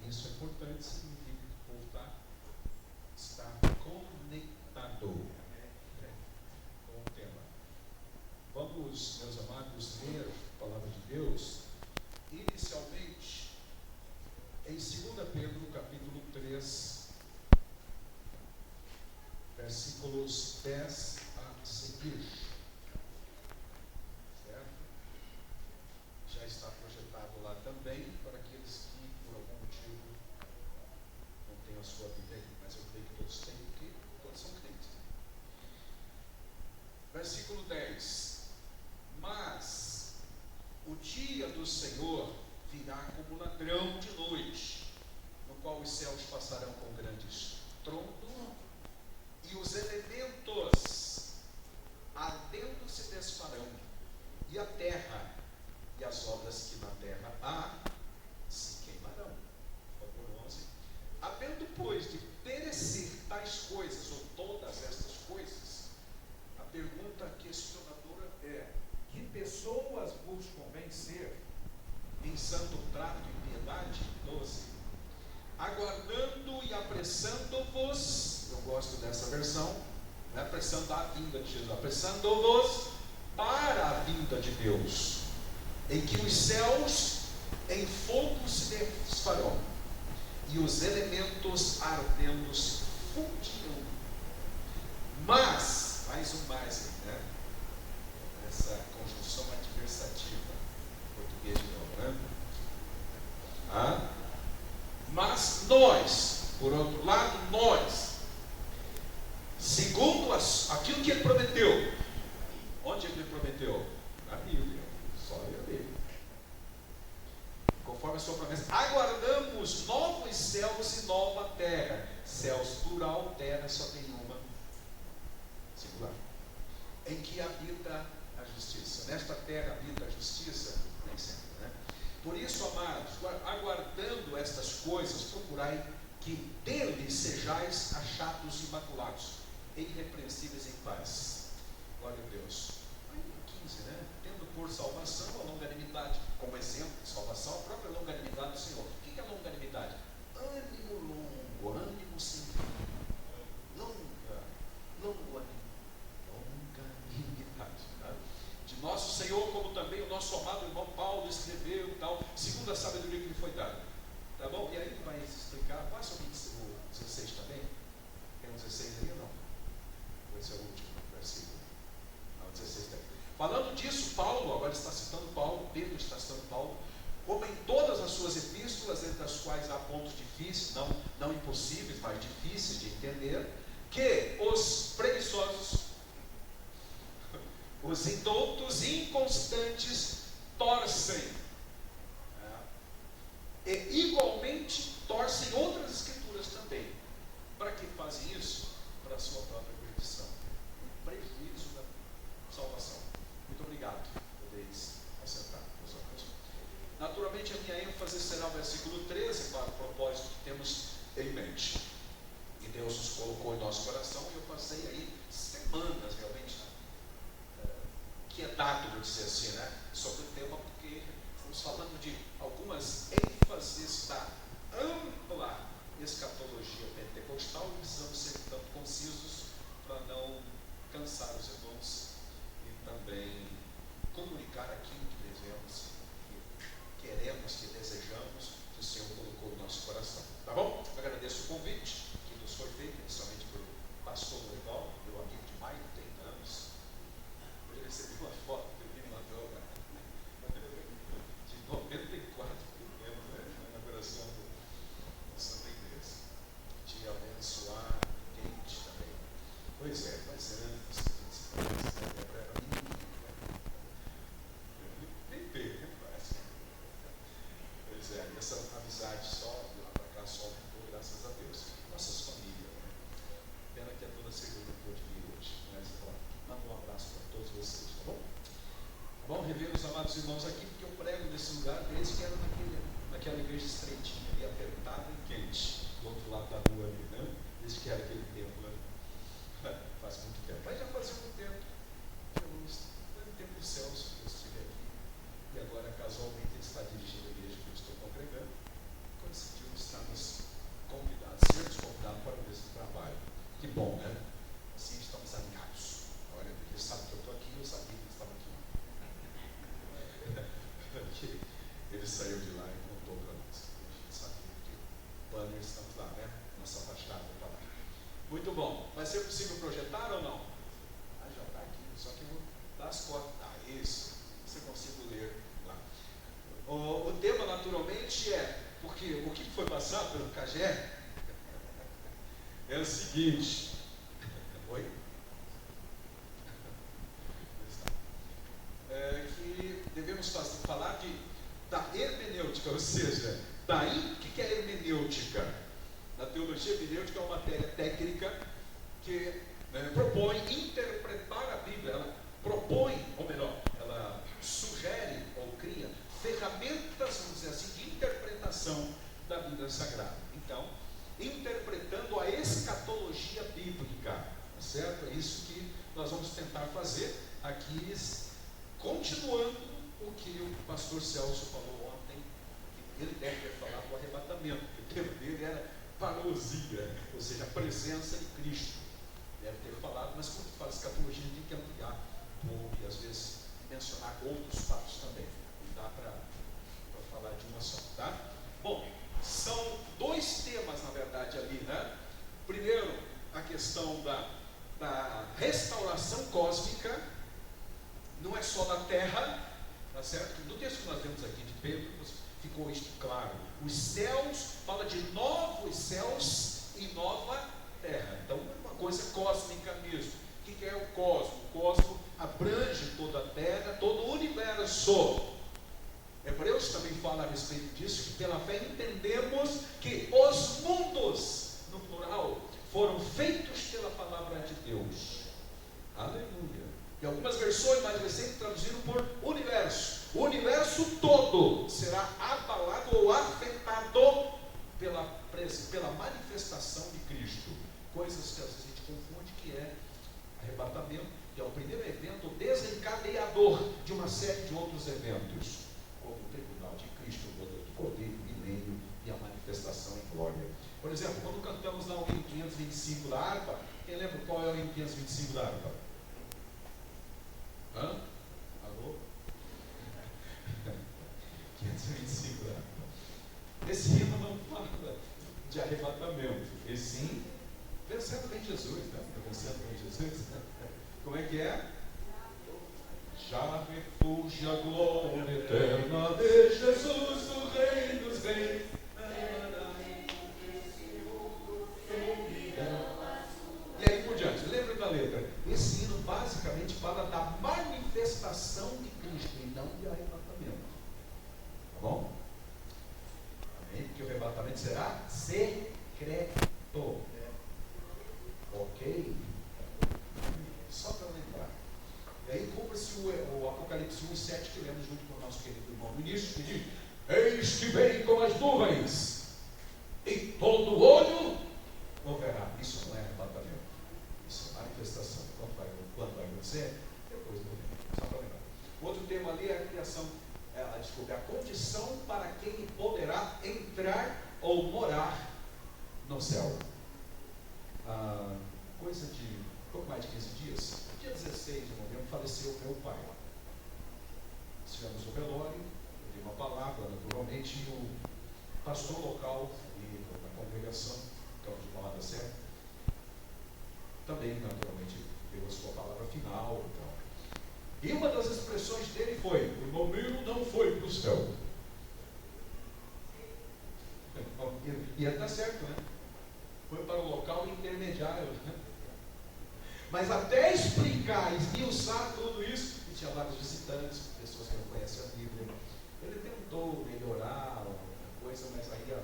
Isso é importante, significa que o povo está conectado com o tema. Vamos, meus amados, ler a palavra de Deus, inicialmente, em 2 Pedro, capítulo 3, versículos 10 a seguir. Certo? Já está projetado lá também, para aqueles que, por algum motivo, não têm a sua Bíblia aí, mas eu creio que todos têm, porque todos são crentes. Versículo 10. Mas o dia do Senhor virá como ladrão de noite, no qual os céus passarão com grande estrondo, e os elementos ardendo se desfarão, e a terra e as obras que na terra há se queimarão. Capítulo 11. Havendo, pois, de perecer tais coisas, ou todas estas coisas, a pergunta questionadora é: que pessoas vos convém ser em santo trato e piedade? 12. Aguardando e apressando-vos, eu gosto dessa versão, não é apressando a vinda de Jesus, apressando-vos para a vinda de Deus, em que os céus em fogo se desfarão, e os elementos ardendo se fundirão. Mas, mais um mais, né? Essa conjunção adversativa, português de novo, né? Mas nós, por outro lado, segundo aquilo que ele prometeu, onde ele prometeu? Na Bíblia, só ler a Bíblia. Conforme a sua promessa, aguardamos novos céus e nova terra. Céus plural, terra só tem uma singular, em que habita a justiça. Nesta terra habita a justiça, nem sempre, né? Por isso, amados, aguardando estas coisas, procurai que dele sejais achados imaculados, irrepreensíveis em paz. Glória a Deus. Aí no 15, né? Tendo por salvação a longanimidade, como exemplo de salvação, a própria longanimidade do Senhor. O que é longanimidade? Ânimo longo, ânimo sem fim. Longanimidade. Tá? De nosso Senhor, como também o nosso amado irmão Paulo escreveu e tal, segundo a sabedoria que lhe foi dada. Tá bom? E aí ele vai explicar. Passa o 16 também. Tem um 16 aí ou não? Esse é o último versículo. Não, 16 também. Falando disso, Paulo, agora está citando Paulo, Pedro está citando Paulo, como em todas as suas epístolas, entre as quais há pontos difíceis, não impossíveis, mas difíceis de entender, que os preguiçosos, os indoutos inconstantes torcem, e igualmente torcem outras escrituras também. Para que fazem isso? Para a sua própria perdição, prejuízo da salvação. Muito obrigado. Podeis assentar, meus irmãos. Naturalmente, a minha ênfase será o versículo 13, para o propósito que temos em mente. E Deus nos colocou em nosso coração, e eu passei aí semanas realmente quietado, vou dizer assim, né? Sobre o tema, porque estamos falando de algumas ênfases da ampla escatologia pentecostal, e precisamos ser tanto concisos para não cansar os irmãos e também comunicar aquilo que devemos, que queremos, que desejamos, que o Senhor colocou no nosso coração. Tá bom? Eu agradeço o convite que nos foi feito, inicialmente pelo pastor Legal, meu amigo de mais de 30 anos. Eu recebi uma foto que ele me mandou de 94, né, na inauguração da Santa Igreja. Te abençoar, quente também. Pois é, mas antes, para mim, nem bem, parece. Pois é, e essa amizade só, de lá para cá, só aumentou, graças a Deus. Nossas famílias, né? Pena que a dona Segunda não pôde vir hoje, mas manda um abraço para todos vocês, tá bom? Tá bom? Rever os amados irmãos aqui, porque eu prego nesse lugar desde que era naquela igreja estreitinha ali, apertada e quente, do outro lado da rua ali, né? Desde que era aquele templo ali. Faz muito tempo. Mas já fazia muito tempo. Foi no tempo dos céus que eu estive aqui. E agora, casualmente, ele está dirigindo a igreja que eu estou congregando. Coincidiu estar trabalho. Que bom, né? Assim estamos alinhados. Olha, eles sabem que eu estou aqui, eu sabia que eles estavam aqui. Ele saiu de lá e contou para nós. A gente sabia que banner estamos lá, né? Nossa fachada está lá. Muito bom. Vai ser possível projetar ou não? Ah, já está aqui. Só que eu vou dar as cotas. Ah, isso. Você consigo ler lá. O tema, naturalmente, porque o que foi passado pelo Cagé é o seguinte. Oi? Que devemos falar da hermenêutica, ou seja, o que é hermenêutica? Na teologia, hermenêutica é uma matéria técnica que propõe interpretar a Bíblia. Ela propõe, ou melhor, ela sugere ou cria ferramentas, vamos dizer assim, de interpretação da Bíblia Sagrada. Então, interpretando a escatologia bíblica, tá certo? É isso que nós vamos tentar fazer aqui, continuando o que o pastor Celso falou ontem. Ele deve ter falado do arrebatamento, o tema dele era parousia, ou seja, a presença de Cristo. Deve ter falado, mas quando fala escatologia, tem que ampliar um pouco e às vezes mencionar outros fatos também. Não dá para falar de uma só, tá? Bom, são dois temas, na verdade, ali, né? Primeiro, a questão da restauração cósmica, não é só da terra, tá certo? No texto que nós vemos aqui de Pedro, ficou isto claro. Os céus, fala de novos céus e nova terra. Então, é uma coisa cósmica mesmo. O que é o cosmo? O cosmo abrange toda a terra, todo o universo. Hebreus também fala a respeito disso, que pela fé entendemos que os mundos, no plural, foram feitos pela palavra de Deus. Aleluia. E algumas versões mais recentes traduziram por universo. O universo todo será abalado ou afetado pela manifestação de Cristo. Coisas que às vezes a gente confunde, que é arrebatamento, que é o primeiro evento desencadeador de uma série de outros eventos, como o tribunal de Cristo, o poder do Cordeiro, o milênio e a manifestação em glória. Por exemplo, quando cantamos lá o hino 525 da harpa, quem lembra qual é o hino 525 da harpa? Hã? Alô? 525 da harpa. Esse hino não fala de arrebatamento, e sim vencendo bem Jesus, né? Vencendo bem Jesus. Como é que é? Já refúgio a glória eterna de Jesus, o Rei dos Reis. E aí por diante, lembra da letra? Esse hino basicamente fala da manifestação de Cristo e não de arrebatamento. Tá bom? Amém? Porque o arrebatamento será secreto. Ok? Só para lembrar. E aí cumpre-se o Apocalipse 1:7 que lemos junto com o nosso querido irmão no início, que diz: eis que vem com as nuvens, e todo olho o verá. Isso não é arrebatamento, isso é manifestação. Quando vai acontecer? Depois do reino. Só para lembrar. Outro tema ali é a criação, a condição para quem poderá entrar ou morar no céu. Coisa de pouco mais de 15 dias, dia 16 de novembro, faleceu meu pai. Tivemos o velório, eu dei uma palavra, naturalmente, e o pastor local da congregação, Campo de Palavra Certa, também, naturalmente, deu a sua palavra final. Então. E uma das expressões dele foi: o irmão Miro não foi para o céu. E ele está certo, né? Foi para o local intermediário, né? Mas até explicar, esmiuçar tudo isso, e tinha vários visitantes, pessoas que não conhecem a Bíblia, ele tentou melhorar alguma coisa, mas aí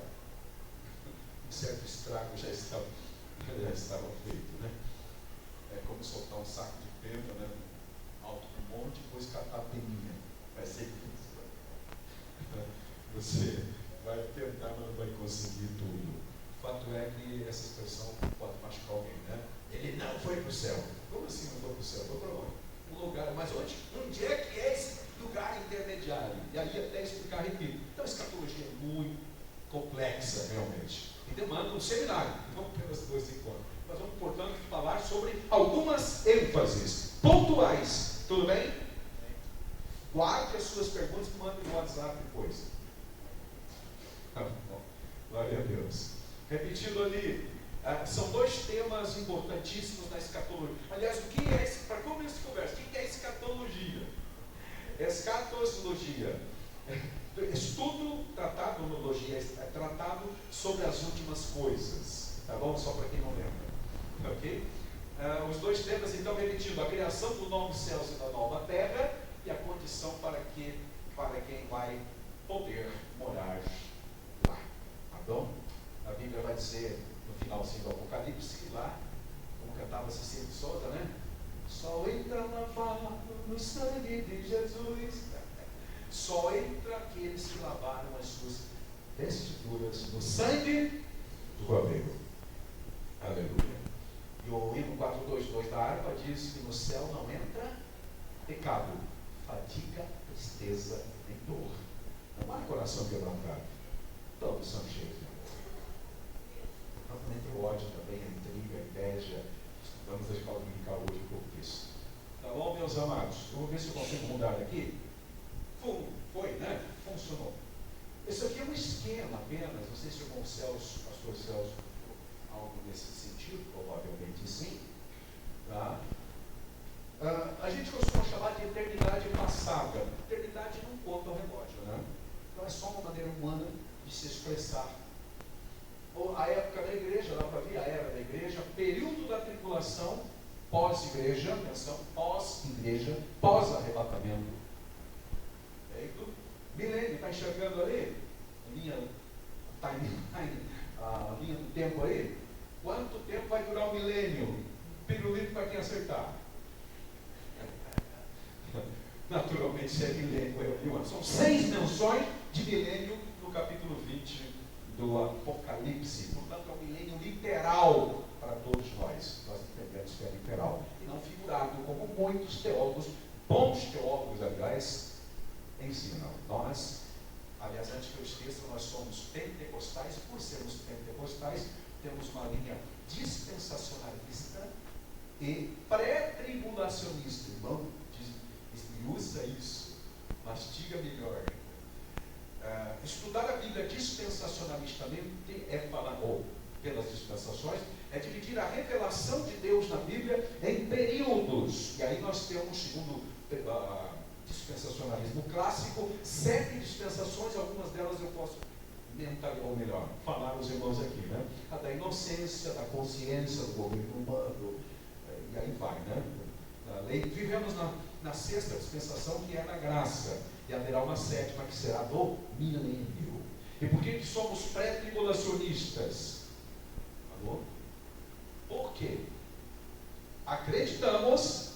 um certo estrago já estava feito, né? É como soltar um saco de pedra, né, alto do monte, e depois catar a peninha. Vai ser difícil. Você vai tentar, mas não vai conseguir tudo. O fato é que essa expressão pode machucar alguém, né? Ele não foi para o céu. Como assim não foi para o céu? Foi para onde? Um lugar, mas onde é que é esse lugar intermediário? E aí até explicar, repito. Então a escatologia é muito complexa, realmente. E demanda um seminário. Vamos ter as duas encontros. ênfases pontuais. Tudo bem? Guarde as suas perguntas e mande no WhatsApp depois. Glória a Deus. Repetindo ali, são dois temas importantíssimos na escatologia. Aliás, o que é esse? Para começo de conversa, o que é escatologia? Escatologia, estudo, tratadologia, é tratado sobre as últimas coisas. Tá bom? Só para quem não lembra. Ok? Os dois temas, então, repetindo: a criação do novo céus e da nova terra, e a condição para quem vai poder morar lá. Tá bom? A Bíblia vai dizer no finalzinho do Apocalipse, lá, como cantava Cecília de Souza, né? Só entra lavado no sangue de Jesus. Só entra aqueles que lavaram as suas vestiduras no sangue do Cordeiro. Aleluia. E o hino 422 da harpa diz que no céu não entra pecado, fadiga, tristeza nem dor. Não há coração quebrantado. Todos são cheios de amor. Não entra o ódio também, a intriga, a inveja. Estudamos a escola dominical hoje um pouco disso. Tá bom, meus amados? Eu vou ver se eu consigo mudar aqui. Foi, né? Funcionou. Isso aqui é um esquema apenas. Não sei se o irmão Celso, pastor Celso, algo nesse sentido, provavelmente sim. Tá? A gente costuma chamar de eternidade passada. Eternidade não conta o relógio, né? Então é só uma maneira humana de se expressar. A época da igreja, dá para ver a era da igreja, período da tribulação, pós-igreja, atenção, pós-igreja, pós-arrebatamento. Milênio, está enxergando ali? A linha do tempo aí? Quanto tempo vai durar o milênio? Pirulito para quem acertar. Naturalmente, é milênio. São 6 menções de milênio no capítulo 20 do Apocalipse. Portanto, é um milênio literal para todos nós. Nós entendemos que é literal. E não figurado, como muitos teólogos, bons teólogos, aliás, ensinam. Nós, aliás, antes que eu esqueça, nós somos pentecostais. Por sermos pentecostais, temos uma linha dispensacionalista e pré-tribulacionista. Irmão, usa isso, mastiga melhor. Estudar a Bíblia dispensacionalistamente é falar, ou pelas dispensações, é dividir a revelação de Deus na Bíblia em períodos. E aí nós temos, segundo dispensacionalismo clássico, 7 dispensações. Algumas delas eu posso ou melhor, falar aos irmãos aqui, né? A da inocência, da consciência, do governo humano, e aí vai, né? Vivemos na sexta dispensação, que é na graça, e haverá uma sétima, que será do milênio. E por que somos pré-tribulacionistas? Alô? Por quê? Acreditamos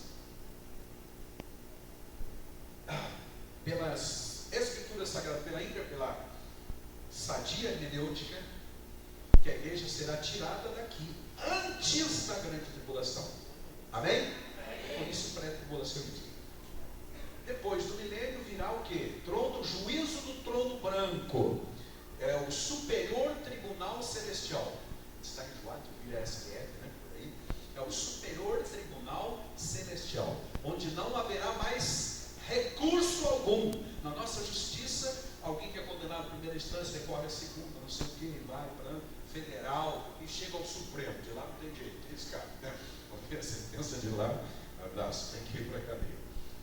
pelas escrituras sagradas, pela sadia hermenêutica, que a igreja será tirada daqui antes da grande tribulação. Amém? Por isso pré-tribulacionista. Depois do milênio virá o quê? Juízo do trono branco. É o superior tribunal celestial. Está enjoado de vir a STF, né? Por aí. É o superior tribunal celestial, onde não haverá mais recurso algum. Na nossa justiça, alguém que é condenado em primeira instância recorre a segunda, não sei o que, vai para federal e chega ao Supremo. De lá não tem jeito, esse cara, né? A sentença de lá, abraço, tem que ir para a cadeia.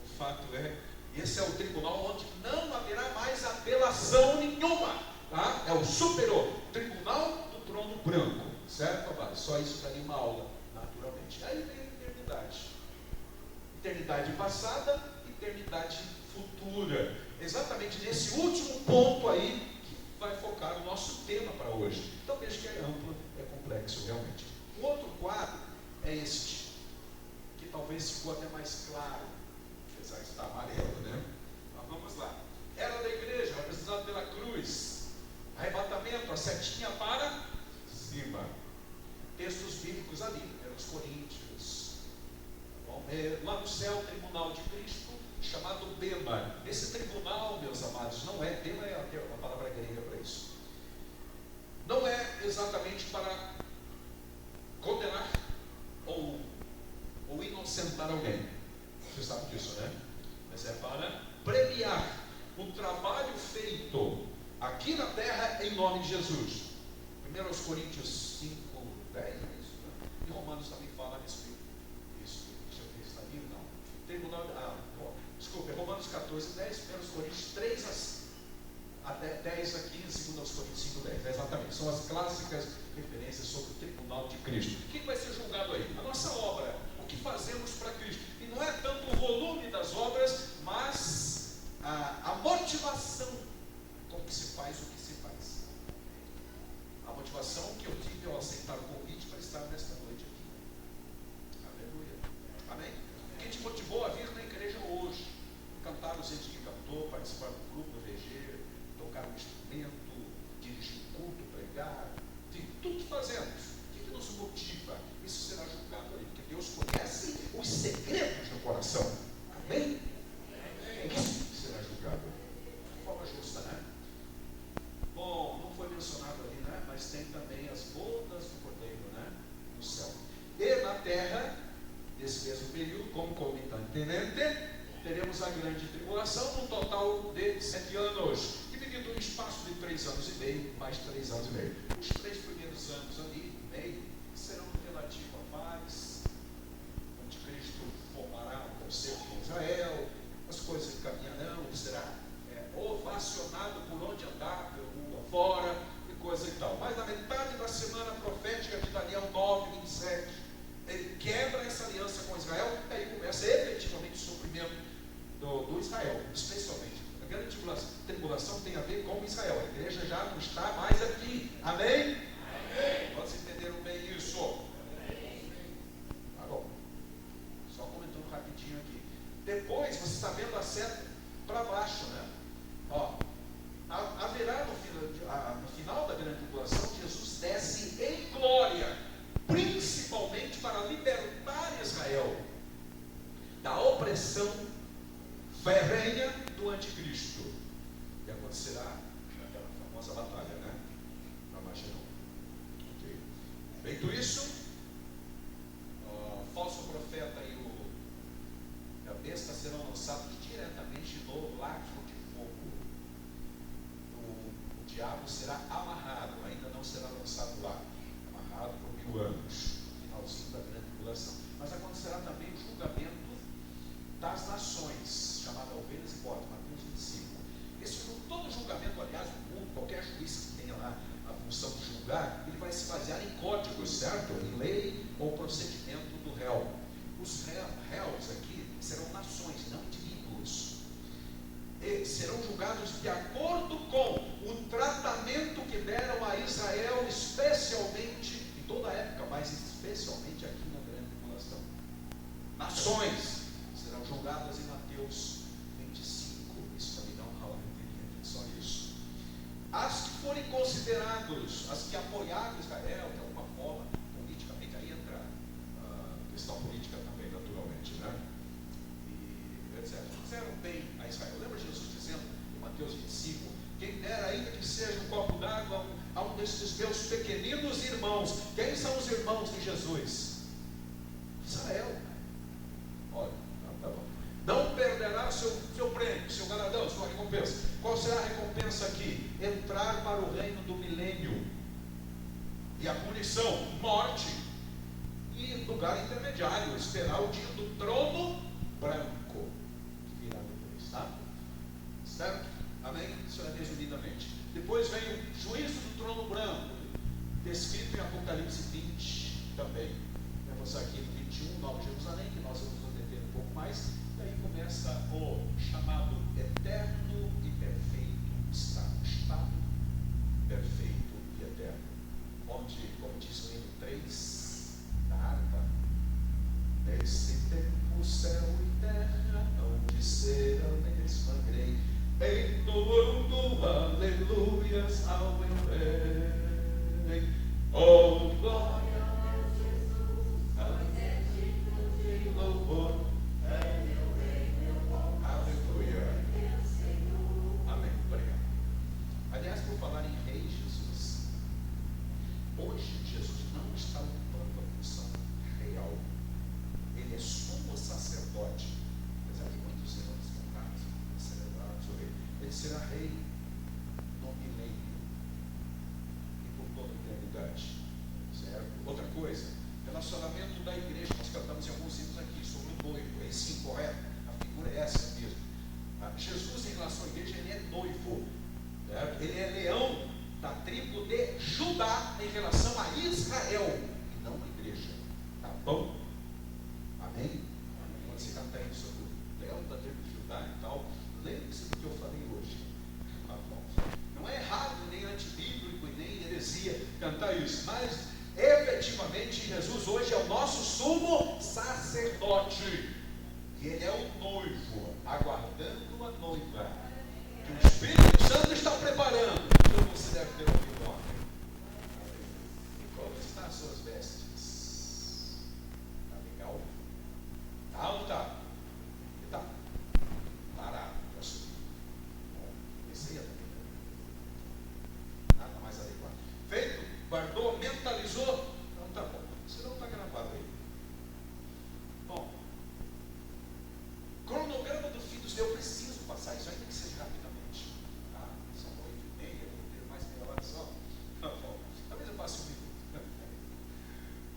O fato é, esse é o tribunal onde não haverá mais apelação nenhuma, tá? É o superior tribunal do trono branco, certo? Só isso daria uma aula, naturalmente. Aí vem a eternidade passada, eternidade futura. Exatamente nesse último ponto aí que vai focar o nosso tema para hoje. Então veja que é amplo, é complexo realmente. O outro quadro é este, que talvez ficou até mais claro, apesar de estar amarelo, né? Mas vamos lá. Era da igreja, representada pela cruz. Arrebatamento, a setinha para cima. Textos bíblicos ali, os Coríntios. Bom, lá no céu, tribunal de Cristo, chamado Bema. Esse tribunal, meus amados, não é, Bema é a palavra grega para isso. Não é exatamente para condenar ou inocentar alguém. Você sabe disso, né? Mas é para premiar o trabalho feito aqui na terra em nome de Jesus. 1 Coríntios 5, 10, é isso, né? E Romanos também fala a respeito disso. Deixa eu ver se está aqui, não. Tribunal, desculpa, Romanos 14, 10, 1 Coríntios 3 até 10 a 15, 2 Coríntios 5, 10. Exatamente, são as clássicas referências sobre o tribunal de Cristo. O que vai ser julgado aí? A nossa obra, o que fazemos para Cristo. E não é tanto o volume das obras, mas a motivação com que se faz o que se faz. A motivação que eu tive ao aceitar o convite para estar nesta noite aqui. Aleluia. Amém? O que te motivou a vir na igreja hoje? Cantar o gente que cantou, participar do grupo, do VG, tocar um instrumento, dirigir um culto, pregar, enfim, tudo que fazemos. O que nos motiva? Isso será julgado aí, porque Deus conhece os segredos do coração. Amém? Isso será julgado de forma justa, né? Bom, não foi mencionado ali, né? Mas tem também as bodas do Cordeiro, né? No céu. E na terra, nesse mesmo período, como comitante, teremos a grande tribulação, num total de 7 anos, dividido em espaço de 3 anos e meio, mais 3 anos e meio. Os 3 primeiros anos ali, meio, serão relativos à paz. O anticristo formará um concerto com Israel, as coisas caminharão, ele será ovacionado por onde andar, pelo mundo afora, e coisa e tal. Mas na metade da semana profética de Daniel 9, 27, ele quebra essa aliança com Israel, e aí começa efetivamente o sofrimento do Israel, especialmente. A grande tribulação tem a ver com Israel. A igreja já não está mais aqui. Amém? Amém. Vocês entenderam bem isso? Amém. Tá bom. Só comentando rapidinho aqui. Depois, você está vendo a seta para baixo, né? Ó, haverá no final da grande tribulação, Jesus desce em glória, principalmente para libertar Israel da opressão ferrenha do anticristo. E acontecerá aquela famosa batalha, né? Na Magedon. Ok. Feito isso, falso profeta e a besta serão lançados diretamente no lago de fogo. O diabo será amarrado, ainda não será lançado lá, amarrado por 1000 anos, finalzinho da grande tribulação. Mas acontecerá também o julgamento das nações, chamada ovelhas e bodes, Mateus 25. Todo julgamento, aliás, no mundo, qualquer juiz que tenha lá a função de julgar, ele vai se basear em códigos, certo? Em lei ou procedimento do réu. Os réus aqui serão nações, não indivíduos. E serão julgados de acordo com o tratamento que deram a Israel, especialmente, em toda a época, mas especialmente aqui na grande tribulação. Nações serão julgadas em Mateus 25. Isso também não rola entendimento, só isso. As que forem considerados, as que apoiaram Israel, de alguma forma, politicamente, aí entra a questão política também, naturalmente, né? E etc. Fizeram bem a Israel. Lembra Jesus dizendo em Mateus 25, quem dera ainda que seja um copo d'água a um desses meus pequeninos irmãos. Quem são os irmãos de Jesus? Israel. Olha, tá bom. Não perderá seu prêmio, seu galardão, sua recompensa. Qual será a recompensa aqui? Entrar para o reino do milênio. E a punição, morte. E lugar intermediário, esperar o dia do trono branco, que virá depois, tá? Certo? Amém? Isso é resumidamente. Depois vem o juízo do trono branco, descrito em Apocalipse 20 também. Vamos aqui no 21, Nova Jerusalém, que nós vamos nos deter um pouco mais. Daí começa o chamado eterno e perfeito estado. Estado perfeito e eterno. Onde, como diz o hino 3 da harpa, nesse tempo, céu e terra hão de ser a mesma grei, entoando aleluias ao meu rei. Oh, glória a Jesus, pois é digno de louvor, é meu rei, meu bom. Aleluia. será rei no milênio e por toda a eternidade. Certo? Outra coisa, relacionamento da igreja. Nós cantamos em alguns hinos aqui sobre o noivo. É sim, correto? A figura é essa mesmo. Jesus, em relação à igreja, ele é noivo. Certo? Ele é leão da tribo de Judá em relação a Israel e não a igreja. Tá bom? Amém? Quando você cantar aí sobre o leão da tribo de Judá e tal, lembre-se do que eu falei hoje. Tá bom? Não é errado, nem antibíblico, nem heresia cantar isso, mas efetivamente Jesus hoje é o nosso sumo sacerdote. E ele é o noivo, aguardando a noiva, que o Espírito Santo está preparando. Então você deve ter ouvido ontem. E como estão as suas vestes? Está legal? Está ou não está? Está. Parado para subir. Esse aí também. Nada mais adequado. Feito? Guardou? Mentalizou? Não está bom. Senão está gravado aí. Bom. Cronograma do fim dos dias. Eu preciso passar isso, ainda que seja rapidamente. Tá? São 8h30, vou ter mais meia hora só. Tá bom. Talvez eu passe um minuto.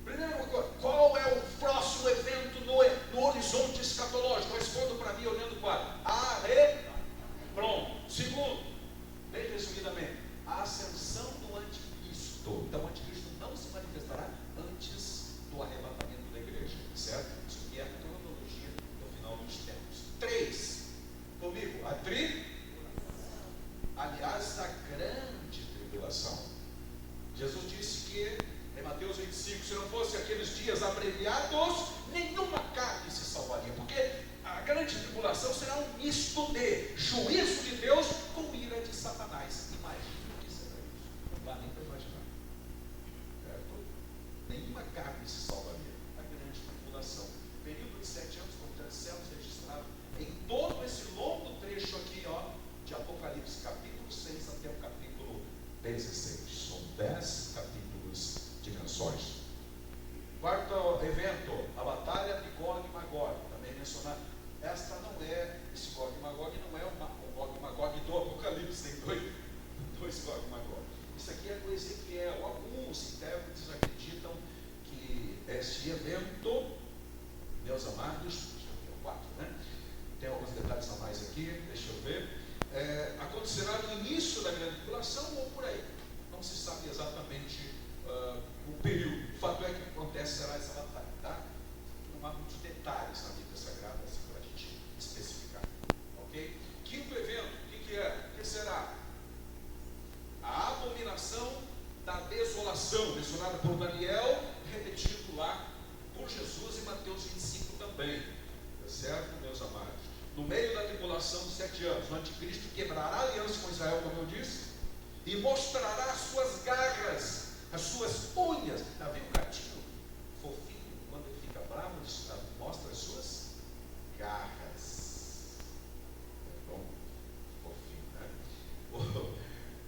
Primeiro, qual é o próximo evento no horizonte escatológico? Respondo para mim olhando o quadro. Pronto. Segundo, bem resumidamente, a ascensão do anticristo. Então o anticristo não se manifestará antes do arrebatamento da igreja. Certo? Isso aqui é a cronologia do final dos tempos. 3. Comigo, a aliás, a grande tribulação. Jesus disse que, em Mateus 25, se não fosse aqueles dias abreviados, nenhuma carne se salvaria, porque a grande tribulação será um misto de juízo de Deus com ira de Satanás. Imagina o que será isso. Não dá nem para imaginar. Certo? Nenhuma carne se salvaria. A grande tribulação. Período de 7 anos, como já dissemos, registrado em todo esse longo trecho aqui, ó, de Apocalipse, capítulo 6 até o capítulo 16. São 10 capítulos de canções. Quarto evento, a batalha de Gog e Magog, também mencionado. Esta não é, esse Gog e Magog não é o Gog e Magog do Apocalipse, tem dois Gog e Magog. Isso aqui é do Ezequiel. Alguns intérpretes acreditam que este evento, meus amados, deixa eu ver o 4, né? Tem alguns detalhes a mais aqui, deixa eu ver. Acontecerá no início da grande tribulação ou por aí. Não se sabe exatamente o período. O fato é que acontece será essa batalha, tá? Não há muitos detalhes na Bíblia Sagrada assim, para a gente especificar. Ok? Quinto evento, o que é? O que será? A abominação da desolação, mencionada por Daniel, repetido lá por Jesus em Mateus 25 também. Tá certo, meus amados? No meio da tribulação de 7 anos, o anticristo quebrará a aliança com Israel, como eu disse, e mostrará as suas garras, as suas unhas. Já viu o gatinho fofinho? Quando ele fica bravo, ele mostra as suas garras. É bom? Fofinho, né?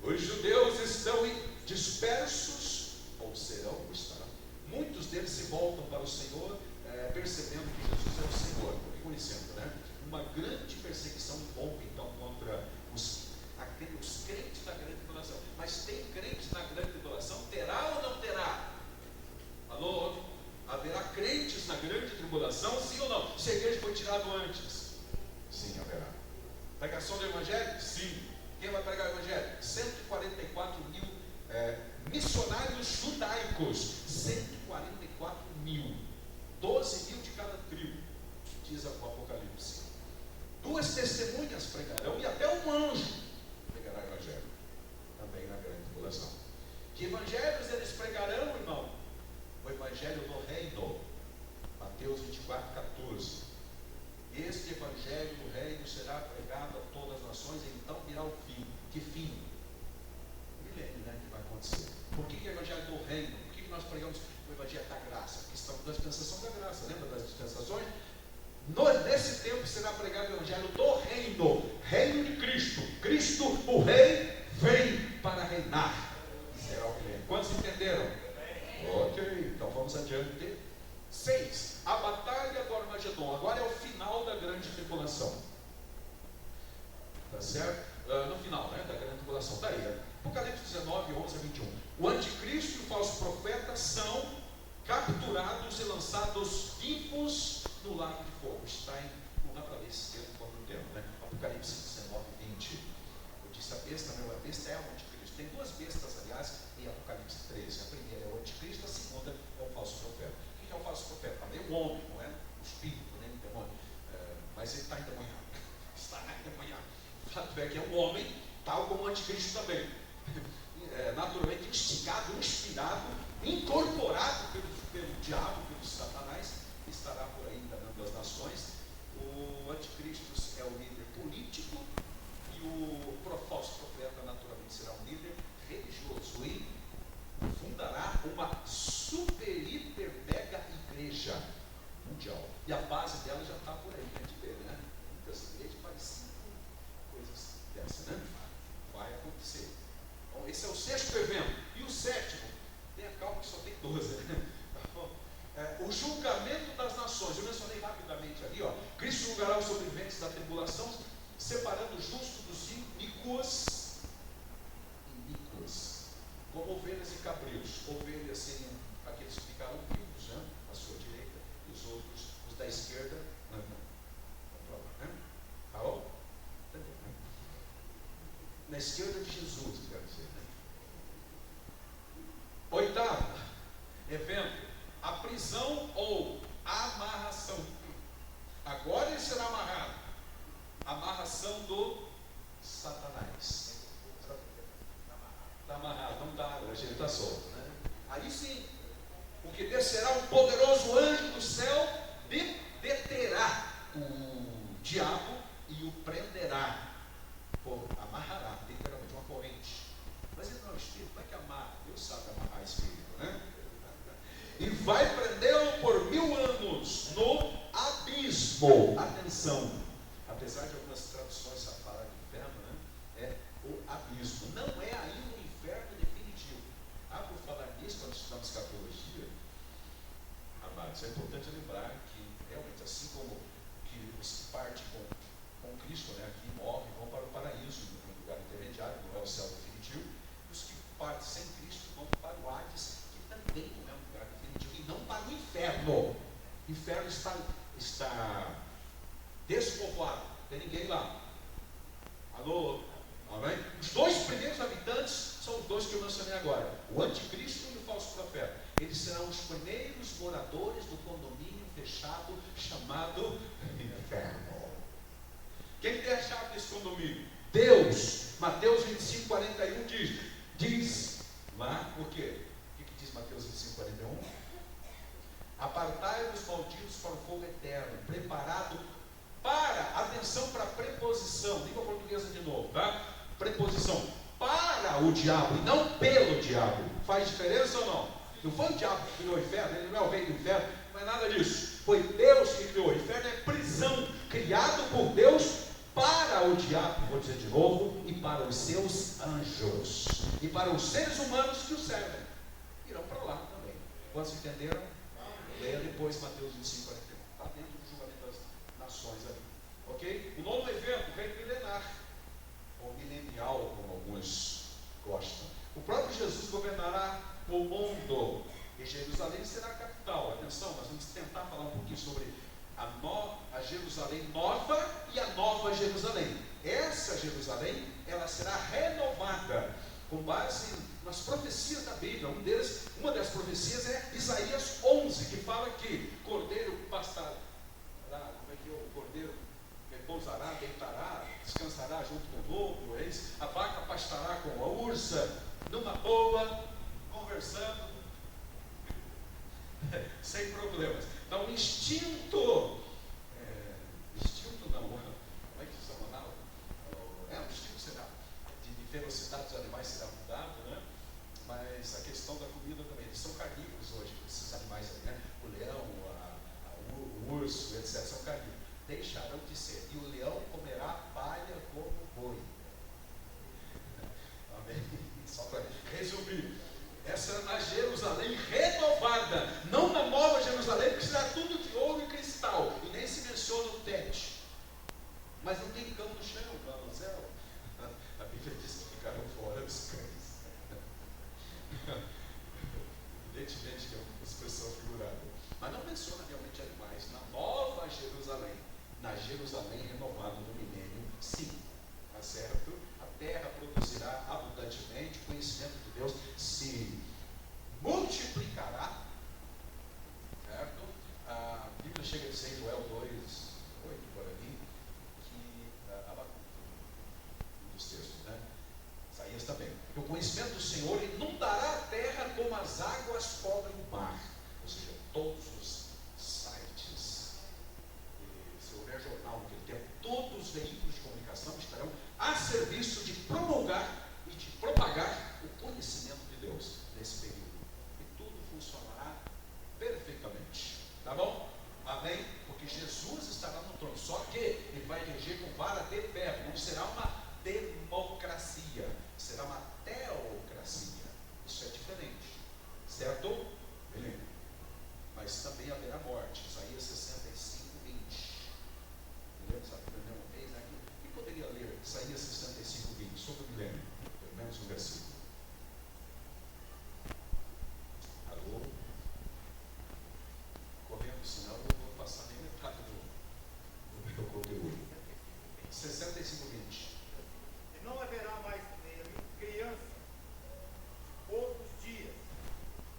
Os judeus estão dispersos, ou serão, ou estarão. Muitos deles se voltam para o Senhor, percebendo que Jesus é o Senhor, reconhecendo, né? Uma grande perseguição rompe então contra os crentes da grande tribulação. Mas tem crentes na grande tribulação? Terá ou não terá? Alô? Haverá crentes na grande tribulação? Sim ou não? Se a igreja foi tirada antes? Sim, haverá. Pregação do Evangelho? Sim. Quem vai pregar o Evangelho? 144 mil missionários judaicos. 144 mil. 12 mil de cada tribo, diz o Apocalipse. 2 testemunhas pregarão e até um anjo pregará o Evangelho, também na grande tribulação. Que evangelhos eles pregarão, irmão? O Evangelho do Reino, Mateus 24, 14. Este Evangelho do Reino será pregado a todas as nações, e então virá o fim. Que fim? O milênio, né, que vai acontecer. Por que o Evangelho do Reino? Por que nós pregamos o Evangelho da Graça? Porque estamos na dispensação da graça. Lembra das dispensações? Nesse tempo será pregado o Evangelho do Reino, Reino de Cristo. Cristo, o Rei, vem para reinar. Será o reino. Quantos entenderam? Ok, então vamos adiante. 6. A batalha do Armagedon. Agora é o final da grande tribulação. Tá certo? no final, né, da grande tribulação. Daí, Apocalipse 19, 11 a 21. O anticristo e o falso profeta são capturados e lançados vivos no lago de fogo. Está em, não dá para ler esse termo por um tempo, né? Apocalipse 19, 20. Eu disse a besta, não, a besta é o anticristo. Tem duas bestas, aliás, em Apocalipse 13. A primeira é o anticristo, a segunda é o falso profeta. O que é o falso profeta? Também é um homem, não é? Um espírito, né? Um demônio. Mas ele está endemoniado. Está endemoniado. O fato é que é um homem, tal como o anticristo também. Naturalmente instigado, inspirado, incorporado pelo diabo, pelo Satanás, que estará por aí enganando as nações. O anticristo é o líder político e o falso profeta naturalmente será um líder religioso e fundará uma super, hiper, mega igreja mundial. E a base dela já está por aí, a gente vê, né? Muitas igrejas parecidas com coisas dessas, né? Vai acontecer. Bom, esse é o sexto evento. E o sétimo, tenha calma que só tem 12, né? O julgamento das nações. Eu mencionei rapidamente ali, ó. Cristo julgará os sobreviventes da tribulação, separando os justos dos iníquos, como ovelhas e cabritos. Ovelhas seriam aqueles que ficaram vivos, né, à sua direita, e os outros, os da esquerda, não para lá, né? Tá bom? Entendeu, né? Na esquerda de Jesus, quero dizer, né? Oitavo evento, a prisão ou amarração. Agora ele será amarrado. Amarração do Satanás. Está amarrado, não está, hoje ele está solto, né? Aí sim, porque descerá um poderoso anjo do céu, deterá o diabo e o prenderá, amarrará, literalmente, uma corrente. Mas ele não é um espírito, como é que amarra? Deus sabe amarrar espírito, né? E vai prendê-lo por 1000 anos no abismo. Atenção, apesar de algumas traduções falarem de inferno, né? É o abismo, não é ainda o inferno definitivo. Por falar nisso, quando estudamos escatologia, amados, é importante lembrar que realmente, assim como que os que partem com Cristo, né, aqui morrem, vão para o paraíso, no lugar intermediário, não é o céu definitivo, e os que partem sem Cristo vão para o Hades, que também não é um lugar definitivo, e não para o inferno. O inferno está despovoado, não tem ninguém lá. Alô? Amém? Os dois primeiros habitantes são os dois que eu mencionei agora, o anticristo e o falso profeta. Eles serão os primeiros moradores do condomínio fechado chamado inferno. Quem tem a chave desse condomínio? Deus. Mateus 25, 41 diz lá, o quê? O que diz Mateus 25, 41? Apartai-vos malditos para o fogo eterno, preparado para, atenção para a preposição, língua portuguesa de novo, tá? Preposição, para o diabo e não pelo diabo. Faz diferença ou não? Não foi o diabo que criou o inferno, ele não é o rei do inferno, não é nada disso. Foi Deus que criou. O inferno é prisão, criado por Deus para o diabo, vou dizer de novo, e para os seus anjos, e para os seres humanos que o servem. Irão para lá também. Quantos entenderam? Leia depois Mateus 25, 41. Está dentro do julgamento das nações ali. Ok? O novo evento, o reino milenar, ou milenial, como alguns gostam. O próprio Jesus governará o mundo, e Jerusalém será a capital. Atenção, nós vamos tentar falar um pouquinho sobre a Jerusalém nova e a nova Jerusalém. Essa Jerusalém, ela será renovada com base nas profecias da Bíblia. Uma das profecias é Isaías 11, que fala que cordeiro pastará, como é que é o cordeiro? Repousará, deitará, descansará junto com o lobo, a vaca pastará com a ursa, numa boa, conversando, sem problemas. Então, o instinto não, como é que se chama? O instinto será, de ferocidade dos animais será mudado, né? Mas a questão da comida também, eles são carnívoros hoje, esses animais aí, né? O leão, o urso, etc., são carnívoros. Deixarão de ser, e o leão comerá palha como boi. Amém? Só para resumir, essa é na Jerusalém renovada, não na nova Jerusalém, porque será tudo de ouro e cristal, e nem se menciona o tete. Mas não tem cama no chão, lá no céu. conhecimento do Senhor inundará a terra como as águas cobrem o mar. Ou seja, todos os sites, se houver jornal naquele tempo, todos os veículos de comunicação estarão a serviço de promulgar e de propagar o conhecimento de Deus nesse período. E tudo funcionará perfeitamente. Tá bom? Amém? Porque Jesus estará no trono. Só que ele vai reger com vara de ferro. Não será uma democracia, será uma teocracia. Isso é diferente. Certo? Beleza. Mas também haverá morte. Isaías 65, 20. Lemos a primeira vez aqui. Quem poderia ler Isaías 65, 20 sobre o milênio? Pelo menos um versículo. Alô? Correndo, senão eu não vou passar nem metade do meu conteúdo. 65, 20. E não haverá mais nele criança todos os dias,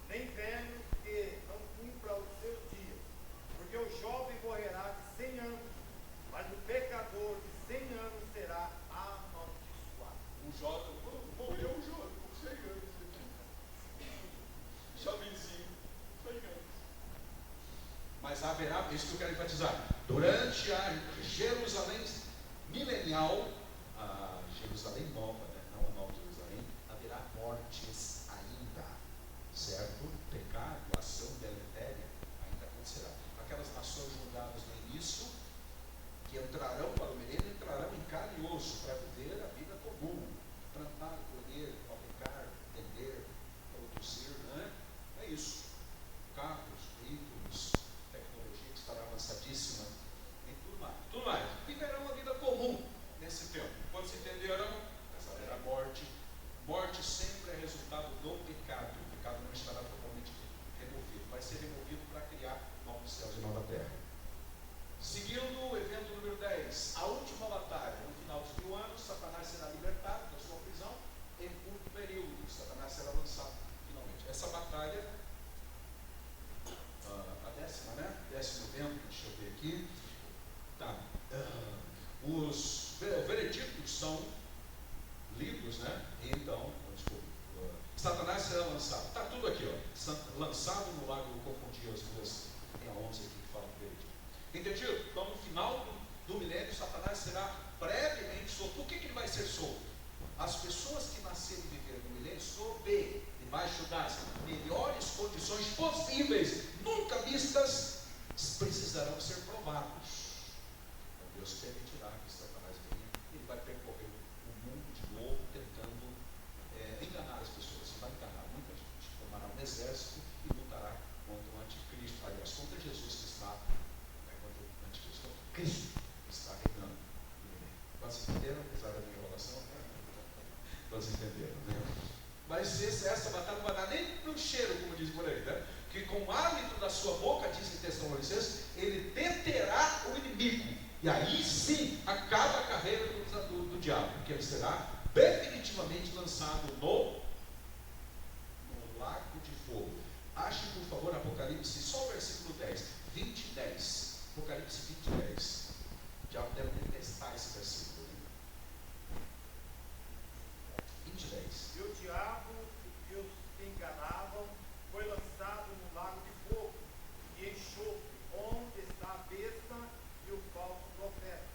nem velho que não cumpra os seus dias, porque o jovem morrerá de 100 anos, mas o pecador de 100 anos será amaldiçoado. Um jovem, morreu um jovem com 100 anos. Jovenzinho, 100 anos. Mas haverá, isso que eu quero enfatizar, durante a Jerusalém milenial, a Jerusalém nova, né? Não a nova Jerusalém, haverá mortes ainda, certo? Pecado, ação deletéria ainda acontecerá. Aquelas nações julgadas no início, que entrarão para o milênio, entrarão em carne e osso para viver a vida comum, plantar, colher, fabricar, vender, produzir, né? É isso. Carros, veículos, tecnologia que estará avançadíssima, e tudo mais. Tudo mais. Viverão uma vida comum nesse tempo. Quando se entenderam, mas haverá morte. Morte sempre é resultado do pecado. O pecado não estará totalmente removido. Vai ser removido para criar novos céus e nova terra. Seguindo o evento número 10, a última batalha. No final dos 1000 anos, Satanás será libertado da sua prisão em curto período. Satanás será lançado finalmente. Essa batalha, a 10ª, né? 10º evento, deixa eu ver aqui. Tá. Os veredictos são lidos, né? Então, desculpa, Satanás será lançado. Está tudo aqui, ó. Lançado no lago, eu confundi as duas. Tem a 11 aqui que fala do veredicto. Entendido? Então, no final do milênio, Satanás será brevemente solto. Por que ele vai ser solto? As pessoas que nasceram e viveram no milênio sob debaixo das melhores condições possíveis, nunca vistas, precisarão ser provados. Deus permitirá que Satanás venha, ele vai percorrer o mundo de novo, tentando enganar as pessoas. Vai enganar muita gente, formará um exército e lutará contra o anticristo, aliás, contra Jesus que está, contra o anticristo, contra Cristo que está reinando. Vocês entenderam, apesar da minha enrolação? Vocês entenderam, né? Mas essa batalha não vai dar nem para o cheiro, como diz por aí, né? Que com o hálito da sua boca, diz em Tessalonicenses, ele deterá o inimigo. E aí sim acaba a carreira do diabo, porque ele será definitivamente lançado no lago de fogo. Ache, por favor, Apocalipse, só o versículo 10, 20 e 10. Apocalipse 20 e 10. O diabo deve detestar esse versículo, né? 20 e 10. E o diabo que os enganavam foi lançado no lago de fogo e enxofre, onde está a besta e o falso profeta.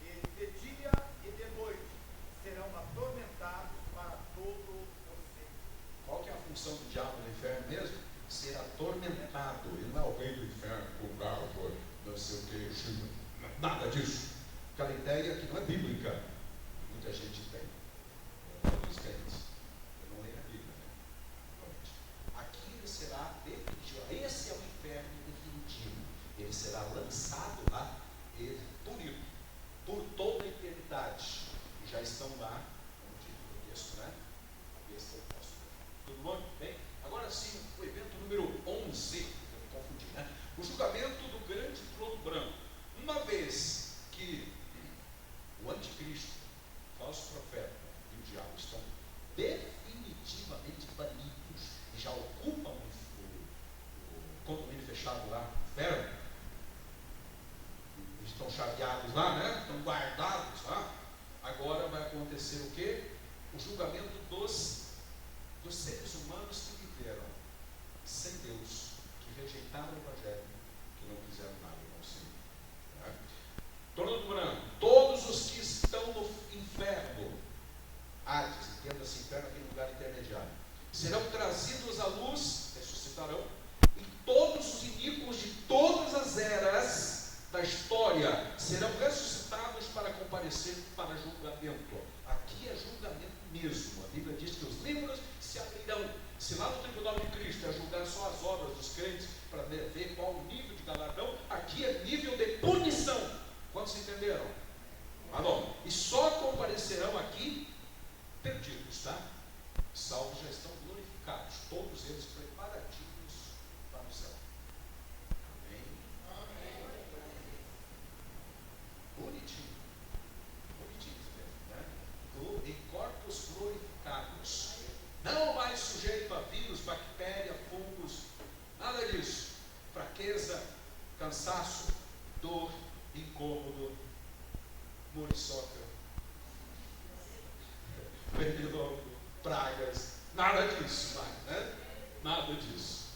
E de dia e de noite serão atormentados para todo o sempre. Qual que é a função do diabo no inferno mesmo? Ser atormentado. Ele não é o rei do inferno, o garfo, não sei o que, nada disso. Aquela ideia que não é bíblica, muita gente tem. Alguns crentes. Eu não leio a Bíblia, né? Aqui ele será definitivo. Esse é o inferno definitivo. Ele será lançado lá e punido por toda a eternidade. E já estão lá, como diz o texto, né? A besta é falso. Tudo bom? Bem? Agora sim, o evento número 11, eu me confundi, né? O julgamento do grande trono branco. Uma vez que o anticristo, o falso profeta e o diabo estão definitivamente banidos e já ocupam o condomínio fechado lá no inferno, estão chaveados lá, né? Estão guardados lá. Agora vai acontecer o quê? O julgamento dos dos seres humanos que viveram sem Deus, que rejeitaram o Evangelho, que não quiseram nada com o Senhor. Né? Torno branco, todos os que estão no inferno, Hades, entenda-se inferno, aquele lugar intermediário, serão trazidos à luz, ressuscitarão, e todos os iníquos de todas as eras da história serão ressuscitados para comparecer para julgamento. Aqui é julgamento mesmo. A Bíblia diz que os livros se abrirão. Se lá no tribunal de Cristo é julgar só as obras dos crentes para ver qual o nível de galardão, aqui é nível de punição. Quantos entenderam? Alô? E só comparecerão aqui perdidos, tá? Salvos já estão glorificados, todos eles preparadinhos para o céu. Amém? Bonitinho mesmo, né? Em corpos glorificados, não mais sujeito a vírus, bactéria, fungos, nada disso. Fraqueza, cansaço, dor, incômodo, muriçoca, pernilongo, pragas, nada disso mais, né? Nada disso.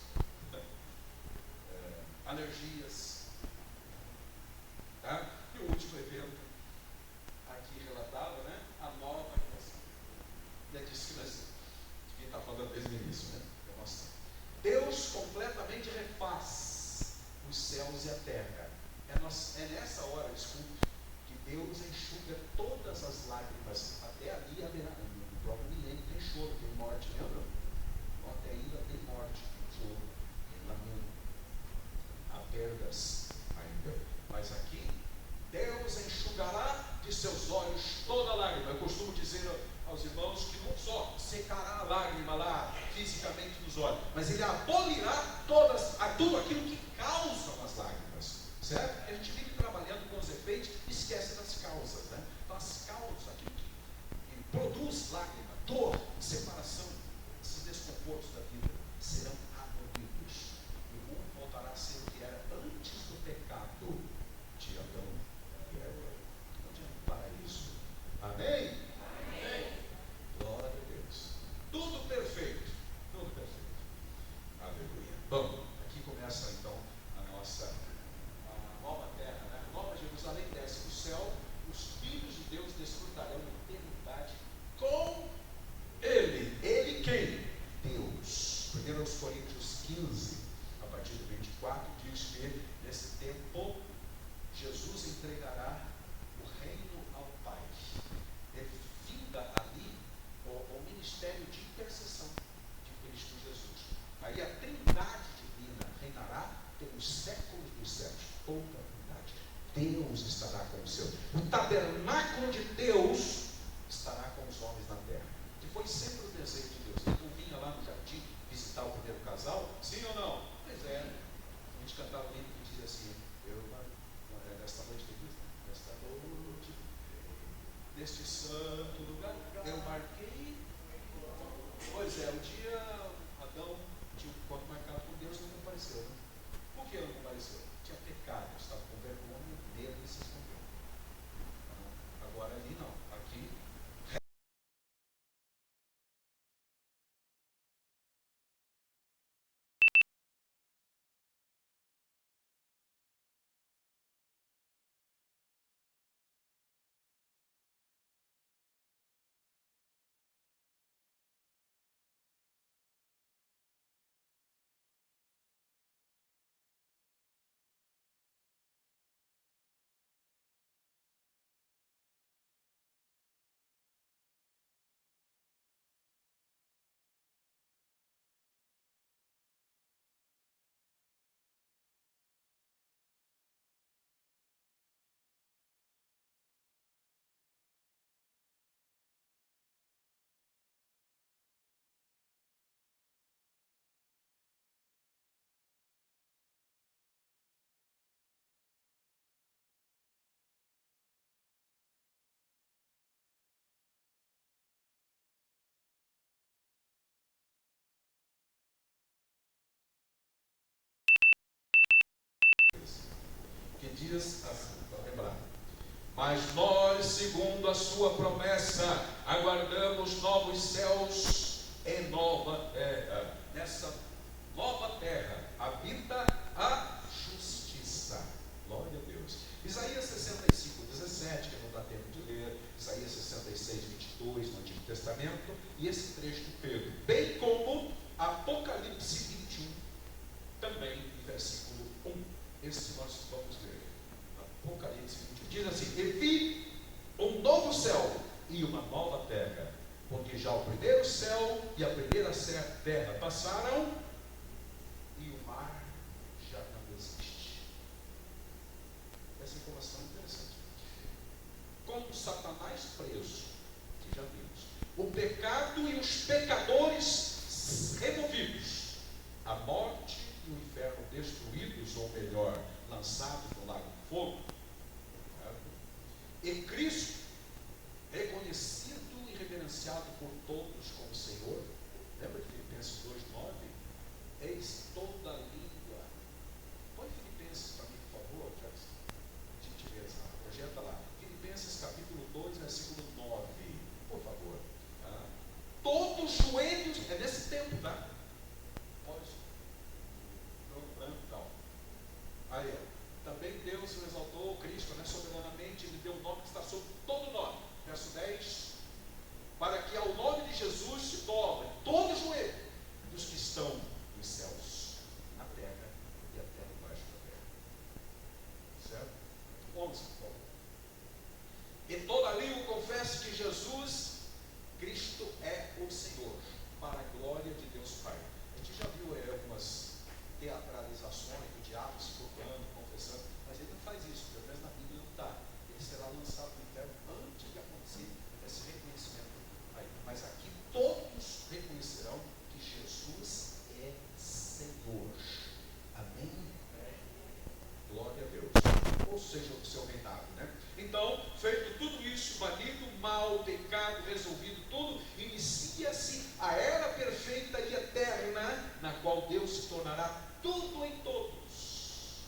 Alergias, tá? E o último evento aqui relatado, né? A nova criação. E é disso que nós devia estar falando desde o início, né? Deus completamente refaz os céus e a terra. É nessa hora, desculpe, que Deus enxuga todas as lágrimas. Até ali haverá, no próprio milênio tem choro, tem morte, lembra? Até ainda tem morte, tem choro, tem lamento, há perdas ainda. Mas aqui, Deus enxugará de seus olhos toda lágrima. Eu costumo dizer aos irmãos que não só secará a lágrima lá fisicamente nos olhos, mas Ele abolirá tudo aquilo que causa as lágrimas, certo? A gente vive trabalhando com os efeitos e esquece das causas, né? Então as causas, aquilo que produz lágrima, dor, separação, esses desconfortos da vida serão abolidos. E o mundo voltará a ser o que era antes do pecado de Adão e Eva. Onde é o paraíso? Amém? Glória a Deus. Tudo perfeito. Tudo perfeito. Aleluia. Bom, aqui começa então a nossa nova terra, né? A nova Jerusalém desce do céu. Os filhos de Deus desfrutarão de eternidade com Ele. Ele quem? Deus. 1 Coríntios 15, a partir do 24, diz que nesse tempo Jesus entregará o reino ao Pai. Ele finda ali o ministério de intercessão de Cristo Jesus. Aí a trindade divina reinará pelos séculos dos séculos. Toda a trindade. Deus estará com os seus. O tabernáculo de Deus estará com os homens na terra. Que foi sempre o desejo de Deus. Ele não vinha lá no jardim visitar o primeiro casal? Sim ou não? Pois é. A gente cantava um livro que dizia assim: nesta noite de Cristo, nesta noite, neste santo lugar, eu marquei. Pois é, o dia Adão tinha um encontro marcado com Deus, não compareceu, né? Por que não compareceu? Tinha pecado, estava com vergonha, medo e se escondeu. Agora ali não, aqui. Que diz assim, vamos lembrar: mas nós, segundo a sua promessa, aguardamos novos céus nessa nova terra habita a justiça. Glória a Deus. Isaías 65, 17, que não dá tempo de ler, Isaías 66, 22 no Antigo Testamento, e esse trecho de Pedro, bem como Apocalipse 21, também em versículo 1. Esse nós vamos ler. Apocalipse 21 diz assim: e vi um novo céu e uma nova terra, porque já o primeiro céu e a primeira terra passaram e o mar já não existe. Essa informação é interessante. Com Satanás preso, que já vimos, o pecado e os pecadores removidos, a morte e o inferno destruídos, ou melhor, lançados no lago de fogo, e Cristo reconhecido e reverenciado por todos como Senhor. Lembra de Filipenses 2,9? Eis toda língua. Põe Filipenses para mim, por favor, gentileza, projeta lá. Filipenses capítulo 2, versículo 9, por favor. Todos os joelhos, é nesse tempo, tá? Pode. Branco e tal. Aí, ó. Também Deus o exaltou, Cristo, né, soberanamente, Ele deu um nome que está sobre todo nome. Verso 10, para que ao nome de Jesus se dobre todo o joelho dos que estão nos céus, na terra e até debaixo da terra. Certo? 11, por favor. E toda língua confesse que Jesus Cristo é o Senhor, para a glória de Deus Pai. A gente já viu algumas teatralizações do diabo se curvando, confessando, mas ele não faz isso, pelo menos na Bíblia não está. Ele será lançado no inferno antes de acontecer esse reconhecimento aí. Mas aqui todos reconhecerão que Jesus é Senhor. Amém? Glória a Deus. Ou seja, o seu reinado, né? Então, feito tudo isso, banido o mal, o pecado, resolvido tudo, inicia-se a era perfeita e eterna, na qual Deus se tornará tudo em todos.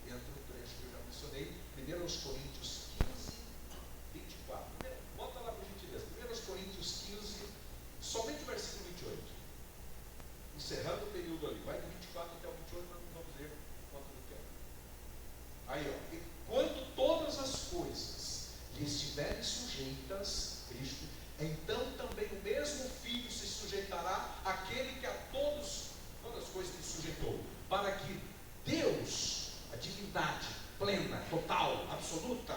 Entra o trecho que eu já mencionei, 1 Coríntios 15, 24. Bota lá por gentileza, 1 Coríntios 15, somente o versículo 28. Encerrando o período ali, vai do 24 até o 28, nós não vamos ler quanto do tempo. Aí, ó, e quando todas as coisas lhe estiverem sujeitas, Cristo, então também o mesmo Filho se sujeitará àquele que a todas as coisas lhe sujeitou, para que Deus, a divindade plena, total, absoluta,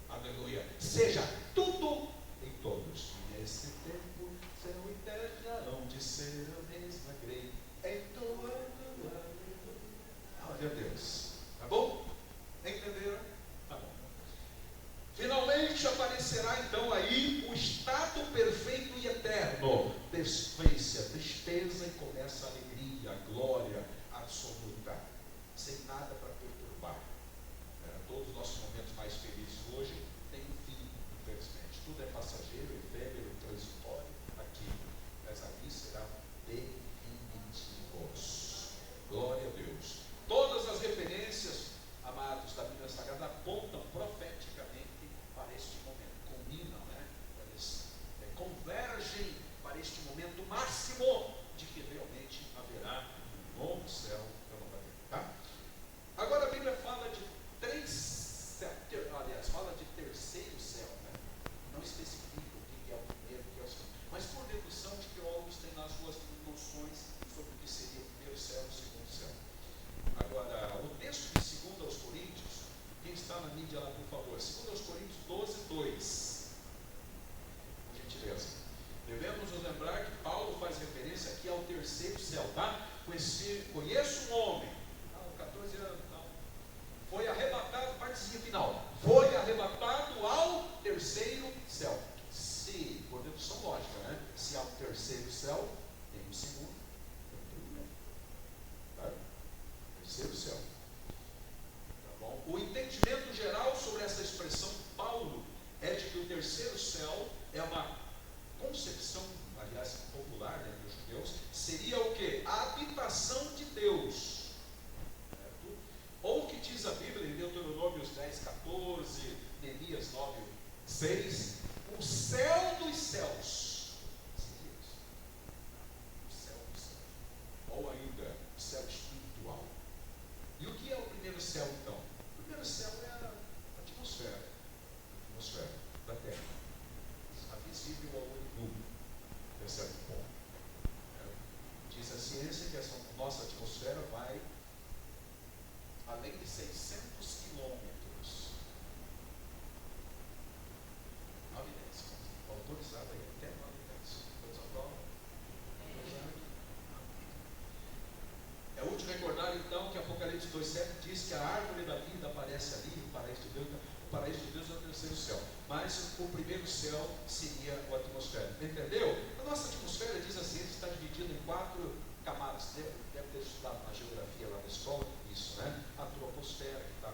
aleluia, seja tudo em todos. Nesse tempo, céu e terra hão de ser a mesma grei, entoando a glória a Deus. Tá bom? Entenderam? Tá bom. Finalmente aparecerá então aí o estado perfeito e eterno. Desfez-se a tristeza e começa a alegria, a glória absoluta, sem nada para perturbar. Todos os nossos momentos mais felizes hoje têm um fim, infelizmente. Tudo é passageiro, efêmero, transitório aqui, mas ali será definitivos. Glória a Deus. Todas as referências, amados, da Bíblia Sagrada apontam profeticamente para este momento, combinam, né? Eles convergem para este momento máximo de que realmente haverá um novo céu e uma nova terra. Tá? Agora a Bíblia fala de fala de terceiro céu, né? Não especifica o que é o primeiro, o que é o segundo, mas por dedução de teólogos têm nas suas noções sobre o que seria o primeiro céu e o segundo céu. Agora, o texto de 2 aos Coríntios, quem está na mídia lá, por favor, 2 aos Coríntios 12, 2, por gentileza. Devemos nos lembrar que Paulo faz referência aqui ao terceiro céu, tá? Conheço um homem, 14 anos, não, foi arrebatado, partezinha final, foi arrebatado ao terceiro céu. Se, por dedução lógica, né? Se há um terceiro céu, tem um segundo, tem um primeiro. Tá? Terceiro céu. Tá bom? O entendimento geral sobre essa expressão Paulo é de que o terceiro céu é uma concepção, aliás, popular entre os judeus, seria o que? A habitação de Deus. Certo? Ou o que diz a Bíblia em Deuteronômios 10, 14, Neemias 9, 6, o céu dos céus. 2,7 diz que a árvore da vida aparece ali, o paraíso de Deus é o terceiro céu. Mas o primeiro céu seria o atmosférico. Entendeu? A nossa atmosfera, diz assim, está dividida em 4 camadas. Deve ter estudado na geografia lá na escola, isso, né? A troposfera, que está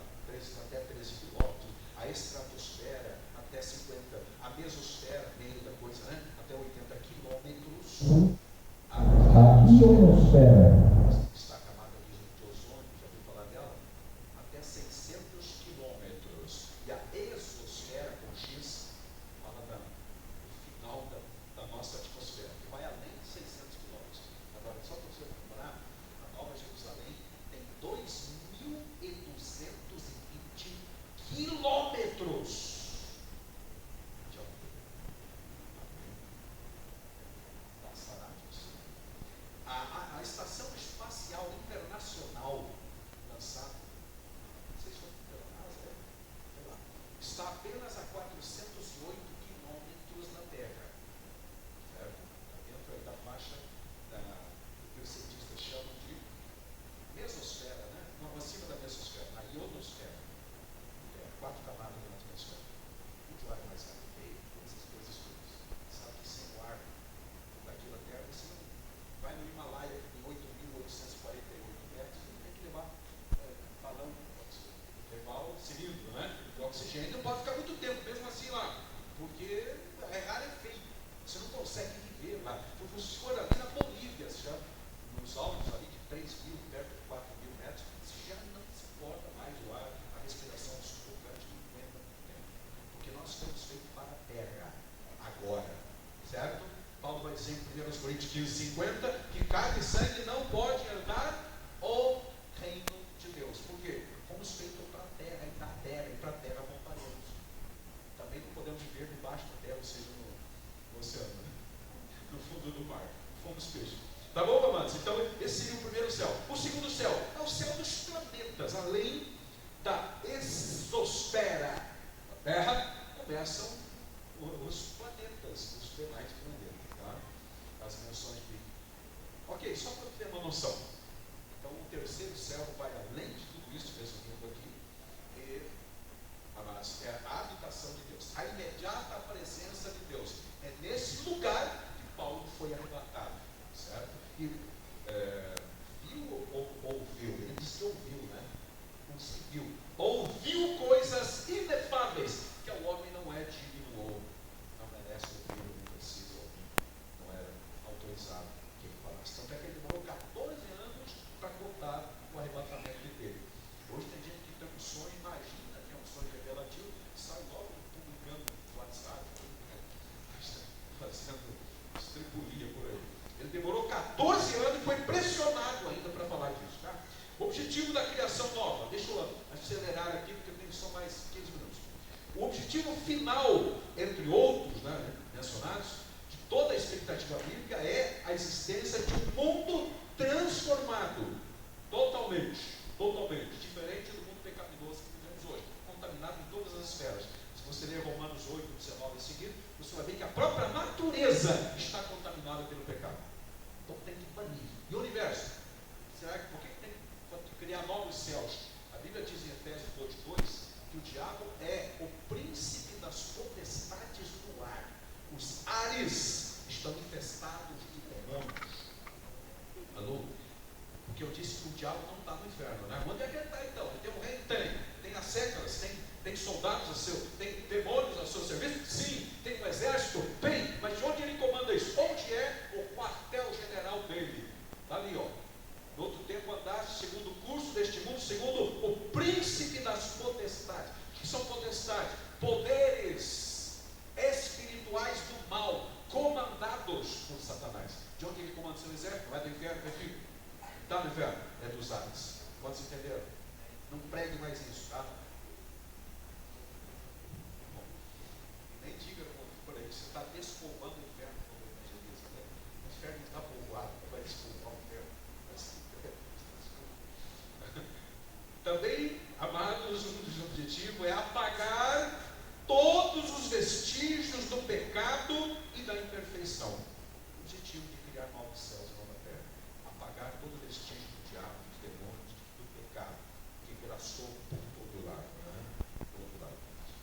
até 13 quilômetros, a estratosfera até 50, a mesosfera, meio da coisa, né? Até 80 quilômetros. A ionosfera está a camada de ozônio, já ouviu falar dela? Até 600 quilômetros. E a exosfera, com X, fala do final da nossa atmosfera, que vai além de 600 quilômetros. Agora, só para você lembrar, a Nova Jerusalém tem 2.220 quilômetros de altura. Passará disso. A Estação Espacial Internacional, lançada, não sei se foi pela NASA, sei lá, está apenas a 408 quilômetros da Terra, certo? Está dentro aí da faixa que os cientistas chamam de mesosfera, né? Não, acima da mesosfera, a ionosfera, 4 camadas da atmosfera. Muito ar mais rarefeito, essas coisas todas. Sabe que sem o ar daqui da Terra, você não vai no Himalaia, que tem 8.848 metros, você tem que levar balão, levar o cilindro, né? De oxigênio, não pode ficar muito tempo, mesmo assim lá, porque é rarefeito. Você não consegue viver lá. Se for ali na Bolívia, já nos altos ali de 3.000, perto de 4.000 metros, você já não suporta mais o ar, a respiração sufocante não aguenta muito tempo. Porque nós estamos feitos para a terra agora, certo? Paulo vai dizer em 1 Coríntios 15:50 que carne e sangue não pode herdar o reino de Deus. Por quê? Fomos feitos para a terra, e para a terra voltaremos. Também não podemos viver debaixo da terra, ou seja, no oceano, né? No fundo do mar. Fomos peixes. Tá bom, amados? Então, esse seria o primeiro céu. O segundo céu é o céu dos planetas. Além da exosfera da Terra, começam os planetas, os demais planetas, tá? As menções bíblicas. Ok, só para ter uma noção. Então, o terceiro céu vai além de tudo isso, resumindo aqui, é a habitação de Deus, a imediata presença de Deus. É nesse lugar que Paulo foi arrebatado, certo? E viu ou ouviu? Ele disse que ouviu, né? Conseguiu. Ouviu coisas inefáveis que ao homem não é digno ou não merece ouvir, não precisa ouvir. Não era autorizado que ele falasse. Tanto é que ele demorou 14 anos para contar o arrebatamento dele. Hoje tem gente que tem um sonho, imagina que é um sonho revelativo, sai logo publicando no WhatsApp, fazendo estripulia por aí. Ele demorou 14 anos e foi pressionado ainda para falar disso, tá? O objetivo da criação nova, deixa eu acelerar aqui porque eu tenho só mais 15 minutos. O objetivo final, entre outros, né, mencionados, de toda a expectativa bíblica é a existência de um mundo transformado, totalmente, diferente do mundo pecaminoso que vivemos hoje, contaminado em todas as esferas. Se você ler Romanos 8, 19 e seguinte, você vai ver que a própria natureza está contaminada pelo pecado. Então tem que banir. E o universo? Será que por que tem que criar novos céus? A Bíblia diz em Efésios 2:2 que o diabo é o príncipe das potestades do ar. Os ares estão infestados de demônios. Alô? Porque eu disse que o diabo não está no inferno, né? Onde é que ele está então? Ele tem um reino? Tem as séculas, tem soldados tem demônios a seu serviço? Sim. Tem um exército? Tem. Mas de onde ele comanda isso? Onde é o quartel-general dele? Está ali, ó. No outro tempo andaste segundo o curso deste mundo, segundo o príncipe das potestades. O que são potestades? Poderes espirituais do mal, comandados por Satanás. De onde ele comanda seu exército? Não é do inferno, meu filho? Está no inferno? É dos ares. Quantos entenderam? Não pregue mais isso, tá? Bom, nem diga por aí, você está despovoando o inferno como evangelista, né? O inferno está povoado, vai despovoar o inferno. Também, amados, um dos objetivos é apagar todos os vestígios do pecado e da imperfeição. O objetivo de criar novos céus e nova terra. Apagar todo o vestígio do diabo, dos demônios, do pecado. abraçou por todo lado, né? Por todo lado.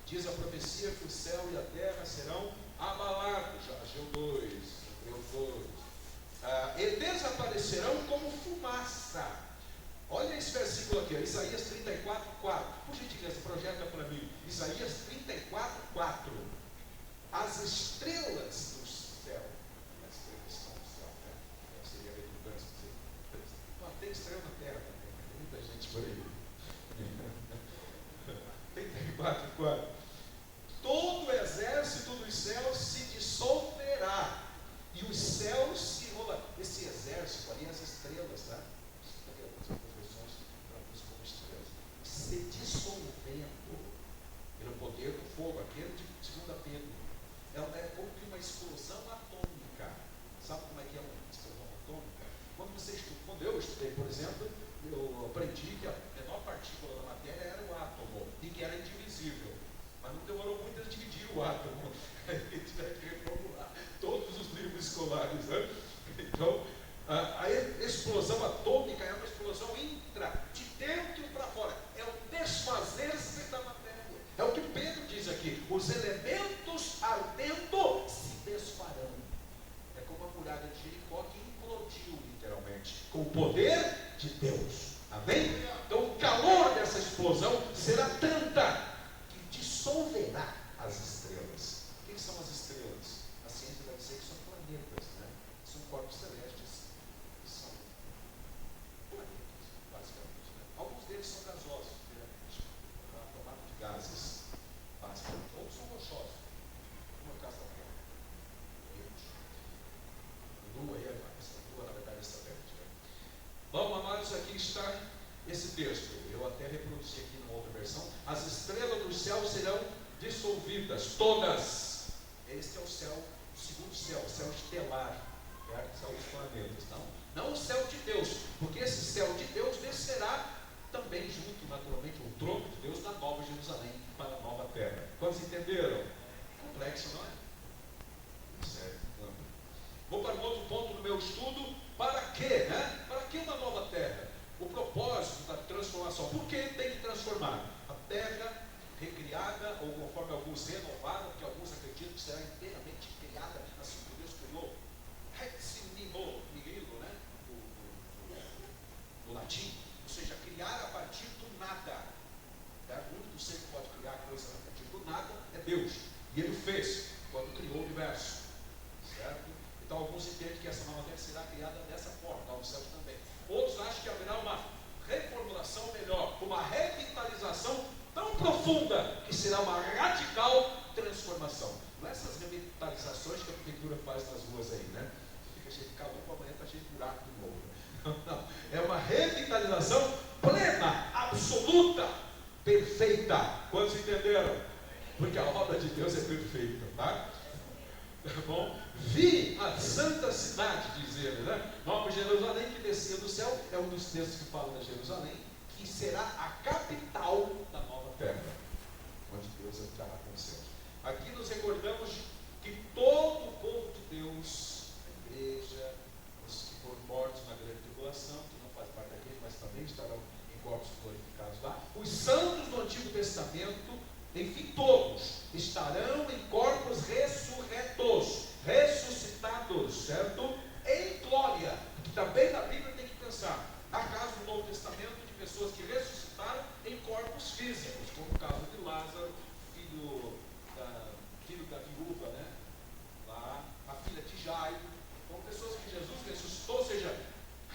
Diz a profecia que o céu e a terra serão abalados, já Ageu 2, Hebreus 2. E desaparecerão como fumaça. Olha esse versículo aqui, Isaías 34, 4. Por gentileza, projeta para mim. Isaías 34, 4. As estrelas do céu. As estrelas estão no céu, né? Seria redundância dizer. Não, tem estrela na terra também, tem muita gente por aí. 34, 4. Todo o exército dos céus se dissolverá. E os céus se enrolarão. Esse exército ali, as estrelas, tá? Se dissolvendo pelo poder do fogo, aquele de 2 Pedro. É como que uma explosão atômica. Sabe como é que é uma explosão atômica? Quando eu estudei, por exemplo, eu aprendi que a menor partícula da matéria era o átomo e que era indivisível. Mas não demorou muito a dividir o átomo. A gente vai reformular todos os livros escolares, né? Então, a explosão atômica é uma explosão de dentro para fora. É o desfazer-se da matéria. É o que Pedro diz aqui. Os elementos ardendo se desfarão. É como a muralha de Jericó que implodiu literalmente com o poder de Deus. Amém? Então o calor dessa explosão será tanta que dissolverá as estrelas. O que são as estrelas? A ciência vai dizer que são planetas, né? São corpos celestes. São planetas, basicamente. Né? Alguns deles são gasosos, formados de gases, basicamente. Outros são rochosos, como é o caso da Terra. Lua e essa Lua, na verdade, é satélite. Né? Bom, amados, aqui está esse texto. Eu até reproduzi aqui numa outra versão. As estrelas do céu serão dissolvidas, todas. Este é o céu, o segundo céu, o céu estelar. Céu dos planetas, não o céu de Deus, porque esse céu de Deus descerá também junto, naturalmente, o trono de Deus na Nova Jerusalém para a nova terra. Quantos entenderam? Complexo, não é? Certo. Vou para um outro ponto do meu estudo. Para quê, né? Para que uma nova terra? O propósito da transformação. Por que tem que transformar? A terra recriada, ou conforme alguns renovaram, porque alguns acreditam que será inteiramente criada assim como Deus criou. Nihilo, né? Do latim, ou seja, criar a partir do nada. O único ser que pode criar coisa a partir do nada é Deus. E Ele fez quando criou o universo. Certo? Então alguns entendem que essa nova terra será criada dessa forma, novos céus também. Outros acham que haverá uma reformulação melhor, uma revitalização tão profunda que será uma radical transformação. Não é essas revitalizações que a prefeitura faz nas ruas aí, né? Fica cheio de calor, amanhã está cheio de buraco de novo. Não, é uma revitalização plena, absoluta, perfeita. Quantos entenderam? Porque a obra de Deus é perfeita, tá? Tá bom? Vi a santa cidade, diz ele, né? Nova Jerusalém, que descia do céu, é um dos textos que fala da Jerusalém, que será a capital da nova terra, onde Deus entrará com os céus. Aqui nos recordamos que todo o povo de Deus, a igreja, os que foram mortos na grande tribulação, que não faz parte da igreja, mas também estarão em corpos glorificados lá, os santos do Antigo Testamento, enfim, todos estarão em corpos ressuscitados, certo? Em glória, porque também na Bíblia tem que pensar, há casos no Novo Testamento de pessoas que ressuscitaram em corpos físicos, como o caso de Lázaro, filho da viúva, né? Lá, a filha de Jairo, são pessoas que Jesus ressuscitou, ou seja,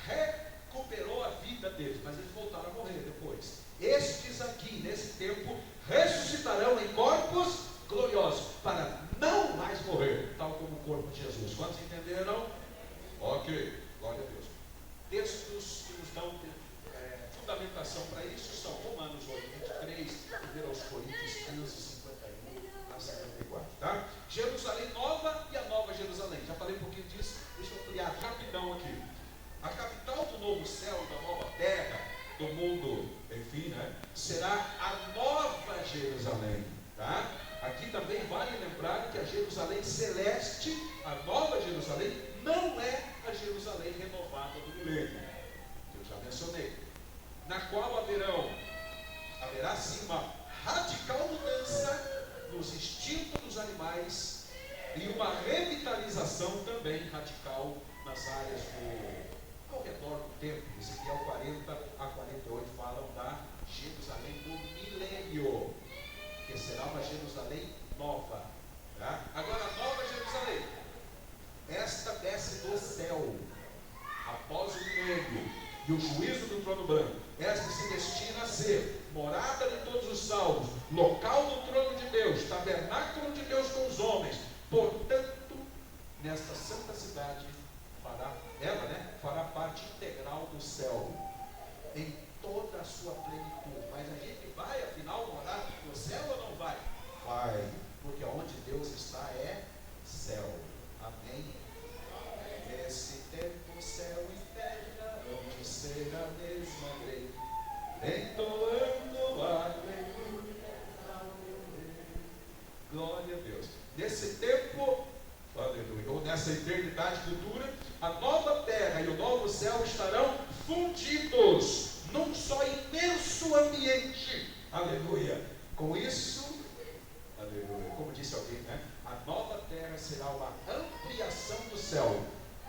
recuperou a vida deles, mas eles voltaram a morrer depois. Estes aqui, nesse tempo, ressuscitarão em corpos gloriosos, para não mais morrer, tal como o corpo de Jesus. Quantos entenderam? Ok, glória a Deus. Textos que nos dão fundamentação para isso são Romanos 8, 23, 1 Coríntios 15, 51 a 54, tá? Jerusalém nova e a nova Jerusalém. Já falei um pouquinho disso, deixa eu ampliar rapidão aqui. A capital do novo céu, da nova terra, do mundo, enfim, né? Será a nova Jerusalém, tá? Aqui também vale lembrar que a Jerusalém celeste, a nova Jerusalém, não é a Jerusalém renovada do milênio, que eu já mencionei, na qual haverão haverá sim uma radical mudança nos instintos dos animais e uma revitalização também radical nas áreas ao redor do templo. Ezequiel 40 a 48 falam da Jerusalém do milênio, que será uma Jerusalém nova. Tá? Agora, a nova Jerusalém, esta desce do céu após o milênio e o juízo do trono branco. Esta se destina a ser morada de todos os salvos, local do trono de Deus, tabernáculo de Deus com os homens. Portanto, nesta santa cidade fará parte integral do céu, em toda a sua plenitude. Mas a gente vai, afinal, morar no céu ou não vai? Vai, porque onde Deus está é céu. Amém? Nesse tempo, céu e terra hão de ser a mesma lei, entoando aleluia, aleluia. Glória a Deus. Nesse tempo, aleluia, ou nessa eternidade futura, a nova terra e o novo céu estarão fundidos num só imenso ambiente. Aleluia. Com isso, aleluia, como disse alguém, né? A nova terra será uma ampliação do céu.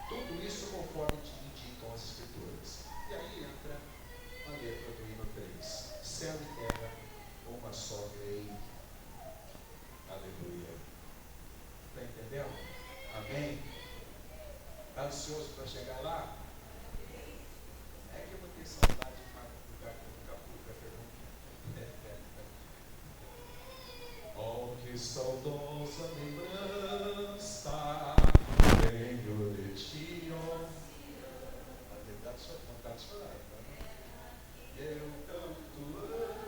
Tudo isso conforme indicam as Escrituras. E aí entra a letra do hino 3. Céu e terra, uma só lei. Aleluia. Está entendendo? Amém? Está ansioso para chegar lá? É que eu vou ter saudade de um lugar que eu nunca fui para perguntar. Oh, que saudosa lembrança tenho de ti, oh. A verdade só vontade de chorar, tá? Eu tanto amo.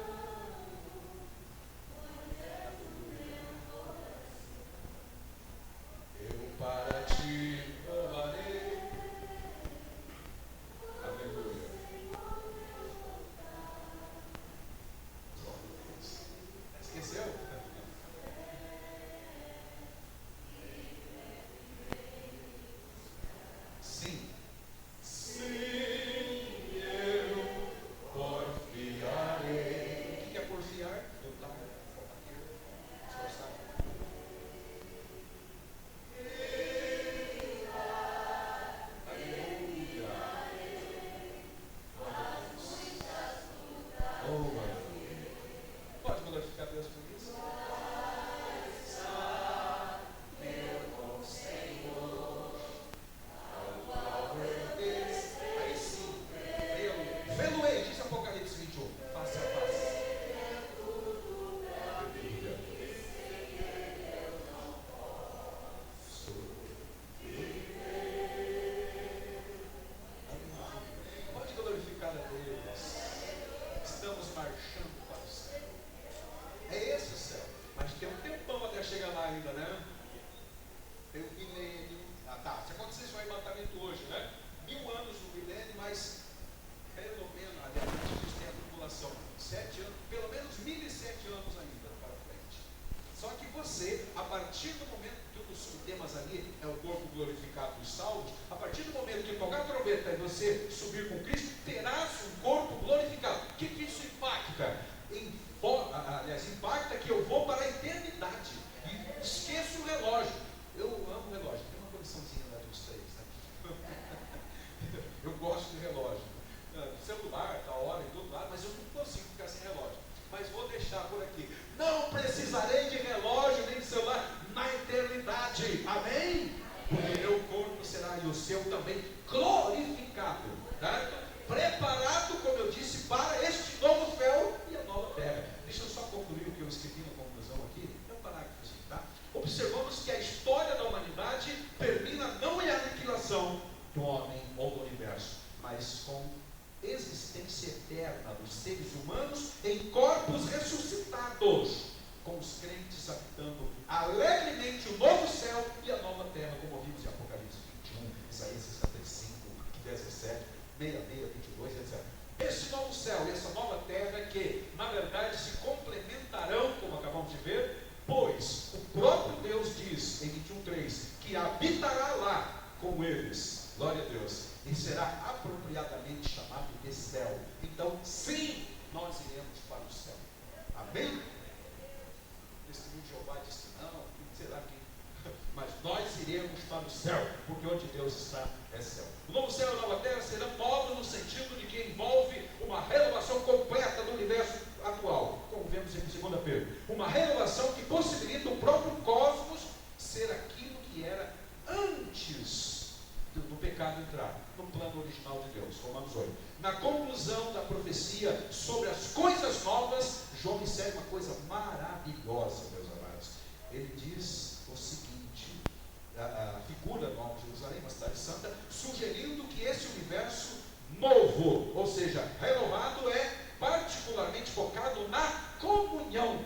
Eu para ti louvarei. Aleluia. Esqueceu? Sim. Sim, eu porfiarei. O que é porfiar? Lutar, combater, esforçar. Aleluia. Oh, aleluia. Pode glorificar Deus por isso? Aí sim, vê-lo-ei, diz Apocalipse 21, face a face. Aleluia. Pode glorificar a Deus. Estamos marchando para o céu. É esse o céu. Mas tem um tempão até chegar lá ainda, né? Tem o milênio. Ah, tá. Se acontecer isso aí, matamento hoje, né? 1000 anos no milênio, mas pelo menos, aliás, antes disso tem a tribulação. 7 anos, pelo menos 1007 anos ainda para frente. Só que você, a partir do momento que um dos subtemas ali é o corpo glorificado dos salvos, a partir do momento que tocar a trombeta e você subir com Cristo, terás um corpo glorificado. O que isso impacta? Impacta que eu vou para a eternidade e esqueço o relógio. Eu amo o relógio, tem uma coleçãozinha lá dos 3, né? Eu gosto de relógio, celular, tá, hora e tudo lá, mas eu não consigo ficar sem relógio. Mas vou deixar por aqui. Não precisarei de relógio nem de celular na eternidade. Amém? Porque meu corpo será e o seu também glorificado, tá? Preparado, como eu disse, para este novo céu e a nova terra. Deixa eu só concluir o que eu escrevi na conclusão aqui. É um parágrafo, tá? Observamos que a história da humanidade termina não em aniquilação do homem ou do universo, mas com existência eterna dos seres humanos em corpos ressuscitados, com os crentes habitando alegremente o novo céu e a nova terra, como vimos em Apocalipse 21, Isaías 65, 17, 66, 22, etc. Esse novo céu e essa nova terra que, na verdade, se complementarão, como acabamos de ver, pois o próprio Deus diz em 21:3 que habitará lá com eles, glória a Deus, e será apropriadamente chamado de céu. Então, sim, nós iremos para o céu. olharemos para o céu, porque onde Deus está é céu. O novo céu e a nova terra serão novos no sentido de que envolve uma renovação completa do universo atual, como vemos em 2 Pedro. Uma renovação que possibilita o próprio cosmos ser aquilo que era antes do pecado entrar no plano original de Deus. Romanos 8. Na conclusão da profecia sobre as coisas novas, João insere uma coisa maravilhosa, meus amados. Ele diz o seguinte: a figura Nova Jerusalém, uma cidade santa, sugerindo que esse universo novo, ou seja, renovado, é particularmente focado na comunhão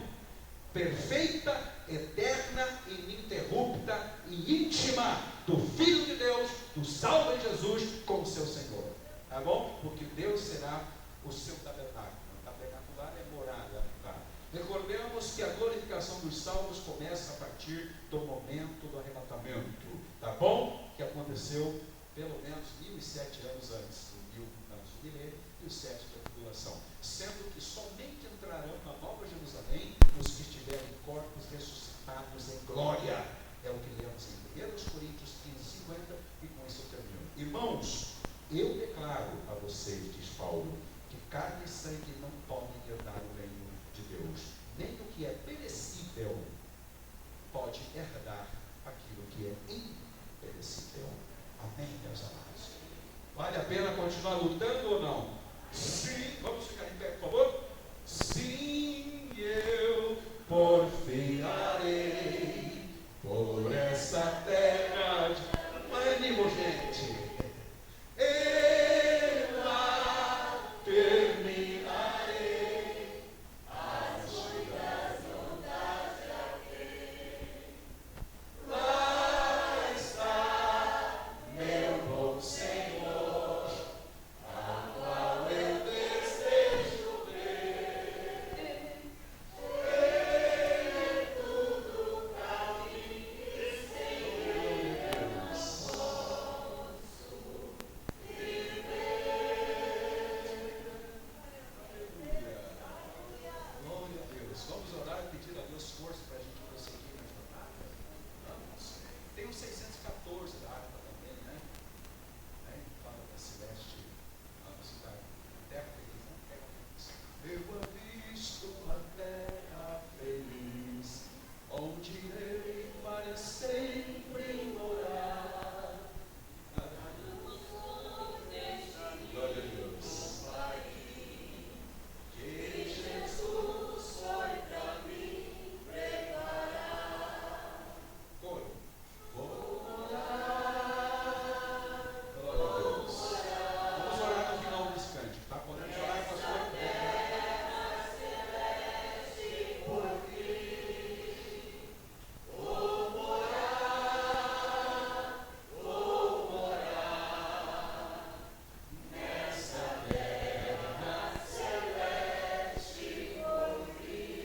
perfeita, eterna, ininterrupta e íntima do Filho de Deus, do salvo em Jesus, com o seu Senhor. Tá bom? Porque Deus será o seu tabernáculo. O tabernacular é morada. Tá? Recordemos que a glorificação dos salvos começa a partir do momento do arrebatamento. Tá bom? Que aconteceu pelo menos 1007 anos antes do 1000 anos do milênio e os 7 da tribulação. Sendo que somente entrarão na Nova Jerusalém os que estiverem corpos ressuscitados em glória. É o que lemos em 1 Coríntios 15:50, e com isso eu termino. Irmãos, eu declaro a vocês, diz Paulo, que carne e sangue não podem herdar o reino de Deus, nem o que é perecível pode herdar aquilo que é imperecível. Amém, meus amados? Vale a pena continuar lutando ou não? Sim. Vamos ficar em pé, por favor? Sim, eu porfiarei por essa terra de ânimo, gente. Eu lá terminarei as muitas vontades de alguém. Lá está meu bom Senhor, a qual eu desejo ver. Ele tudo pra mim, Senhor, posso viver. Glória a Deus. Vamos orar e pedir a Deus força para a gente prosseguir na jornada? Vamos. Tem o 614 da harpa também, né? Fala da Celeste. Vamos estar na terra feliz, não terra feliz. Eu avisto a terra feliz, onde irei para sempre morar. Glória a Deus. Que Jesus foi para mim preparar. Coro. Vou orar. Glória a Deus. Vamos orar no final desse cântico, tá? Podemos orar, pastor? Por aqui. Vou morar nessa terra celeste por mim.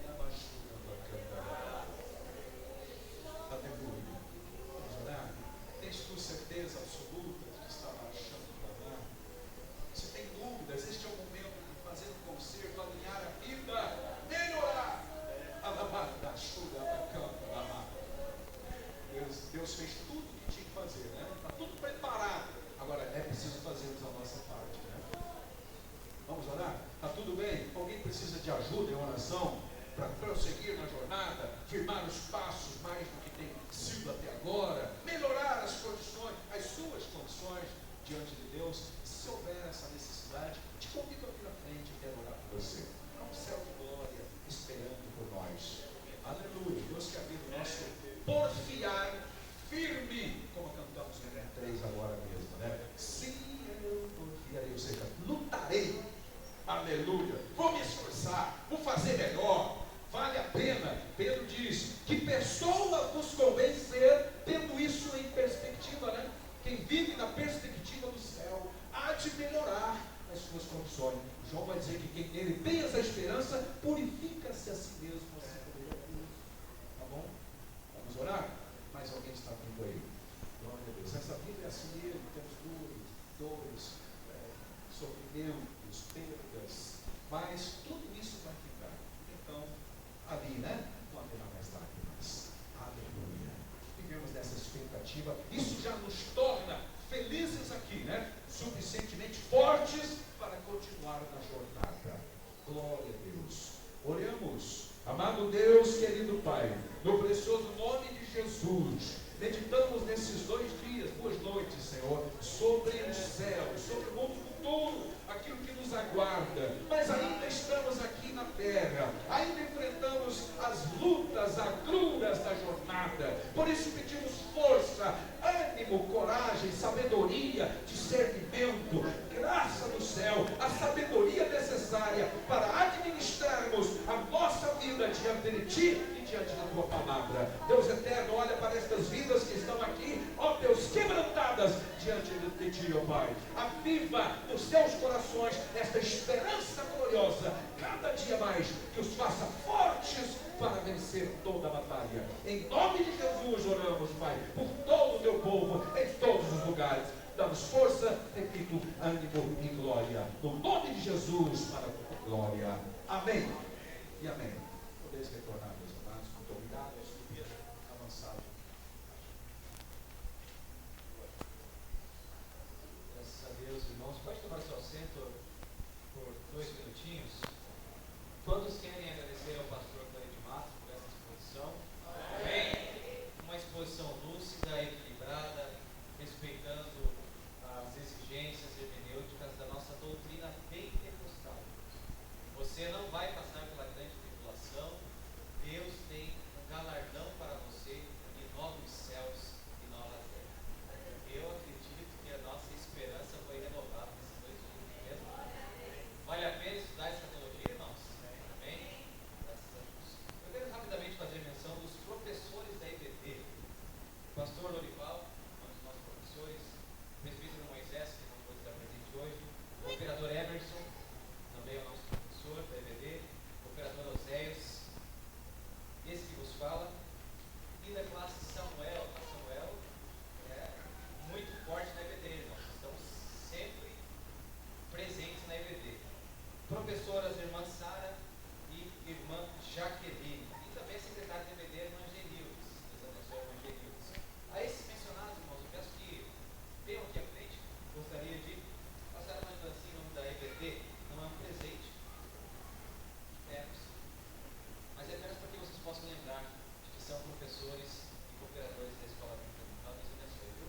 Na baixura da cantará. Aleluia. Vamos orar? Tens tu certeza absoluta de que está marchando para lá? Se tem dúvidas, este é o momento de fazer um conserto, alinhar a vida, melhorar. Alamar da chuva da cantará. Deus fez tudo o que tinha que fazer, né? Está tudo preparado. Agora é preciso fazermos a nossa parte, né? Vamos orar? Está tudo bem? Alguém precisa de ajuda em oração para prosseguir na jornada, firmar os passos mais do que tem sido até agora, melhorar as condições, as suas condições diante de Deus? Se houver essa necessidade, te convido aqui na frente e quero orar por você. Há um céu de glória esperando por nós. Aleluia. Deus quer ver o nosso porfiar firme, como cantamos em 3 agora mesmo, né? Sim, eu porfiarei, ou seja, lutarei. Aleluia. Vou me esforçar, vou fazer melhor. Vale a pena. Pedro diz: que pessoa vos convém ser, tendo isso em perspectiva, né? Quem vive na perspectiva do céu há de melhorar as suas condições. João vai dizer que quem nele tem essa esperança purifica-se a si mesmo, assim como ele é puro. Tá bom? Vamos orar? Mais alguém está vindo aí? Glória a Deus. Essa vida é assim mesmo, temos dores, sofrimentos, perdas, mas tudo isso vai ficar. Então, ali, né? Não haverá mais lágrimas. Aleluia. Vivemos expectativa. Isso já nos torna felizes aqui, né? Suficientemente fortes para continuar na jornada. Glória a Deus. Oremos. Amado Deus, querido Pai, no precioso nome de Jesus, meditamos nesses 2 dias, 2 noites, Senhor, sobre o céu, sobre o mundo futuro, aquilo que nos aguarda, mas ainda estamos aqui na terra, ainda enfrentamos as lutas, agruras da jornada. Por isso pedimos força, ânimo, coragem, sabedoria, discernimento, graça do céu, a sabedoria necessária para administrarmos a nossa vida diante de Ti e diante da Tua palavra. Deus eterno, olha para estas vidas que estão aqui, ó Deus, quebrantadas diante de Ti, ó Pai. Aviva nos seus corações esta esperança gloriosa, cada dia mais, que os faça fortes para vencer toda a batalha. Em nome de Jesus oramos, Pai, por todo o Teu povo, em todos os lugares. Damos força, repito, ânimo e glória. No nome de Jesus, para a tua glória. Amém e amém. Podeis retornar, meus amados. Muito obrigado. Subir, avançar. Graças a Deus, irmãos. Pode tomar seu assento por 2 minutinhos. Todos querem agradecer ao pastor Cleide Matos por essa exposição. Amém. Uma exposição lúcida, equilibrada, respeitando as exigências hermenêuticas da nossa doutrina pentecostal. Você não vai passar pela grande tribulação. Deus tem um galardão para você em novos céus e nova terra. Eu acredito que a nossa esperança foi renovada nesses 2 dias mesmo. Vale a pena estudar escatologia, irmãos? Amém? Graças a Deus. Eu quero rapidamente fazer menção dos professores da IBD. O pastor Lorival, um dos nossos professores, o presbítero Moisés, que não pôde estar presente hoje, o operador Emerson, também é o nosso professor da IBD, o operador Oséias, esse que vos fala, e da classe Samuel. A Samuel é muito forte na IBD, irmãos. Estamos sempre presentes na IBD. Professoras irmã Sara e irmã Jaqueline. E também a secretária da IBD, irmã Genildes. Deus abençoe a irmã Genildes. A esses mencionados, irmãos, eu peço que venham aqui à frente. Gostaria de passar uma lembrancinha em nome da IBD. Não é um presente. Mas é apenas para que vocês possam lembrar de que são professores e cooperadores da escola bíblica. Deus abençoe, viu?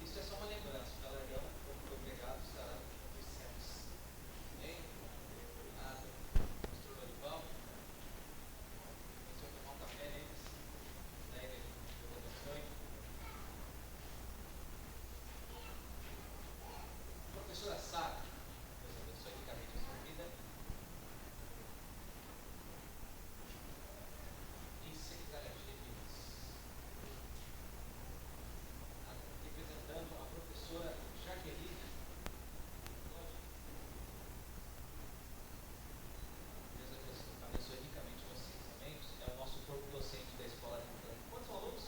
Isso é só uma lembrança. O galardão, como foi pregado, estará nos céus. Amém? Nada. Pastor Lorival, o senhor tomar um café neles. Deus abençoe. Professora Sara, Deus abençoe ricamente a sua vida. E secretária Genildes. Representando a professora Jaqueline. Deus abençoe ricamente vocês, amém? É o nosso corpo docente da escola bíblica. Quantos alunos?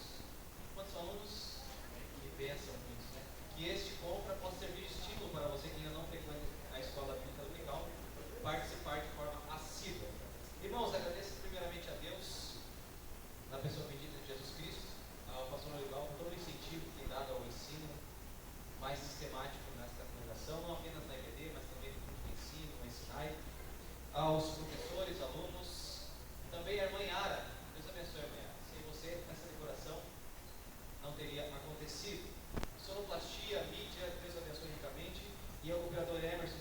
Quantos alunos? Que bênção muitos, né? Que este compra possa servir de estímulo para você que ainda não frequenta a escola bíblica dominical, participar de forma assídua. Irmãos, agradeço primeiramente a Deus, na pessoa bendita de Jesus Cristo, ao pastor Lorival, por todo o incentivo que tem dado ao ensino mais sistemático nesta congregação, não apenas na IBD, mas também no grupo de ensino, no Ensinai, aos professores, alunos, também a irmã Yara. Deus abençoe, irmã Yara. Sem você, essa decoração não teria acontecido. Sonoplastia, mídia, Deus abençoe ricamente, e ao operador Emerson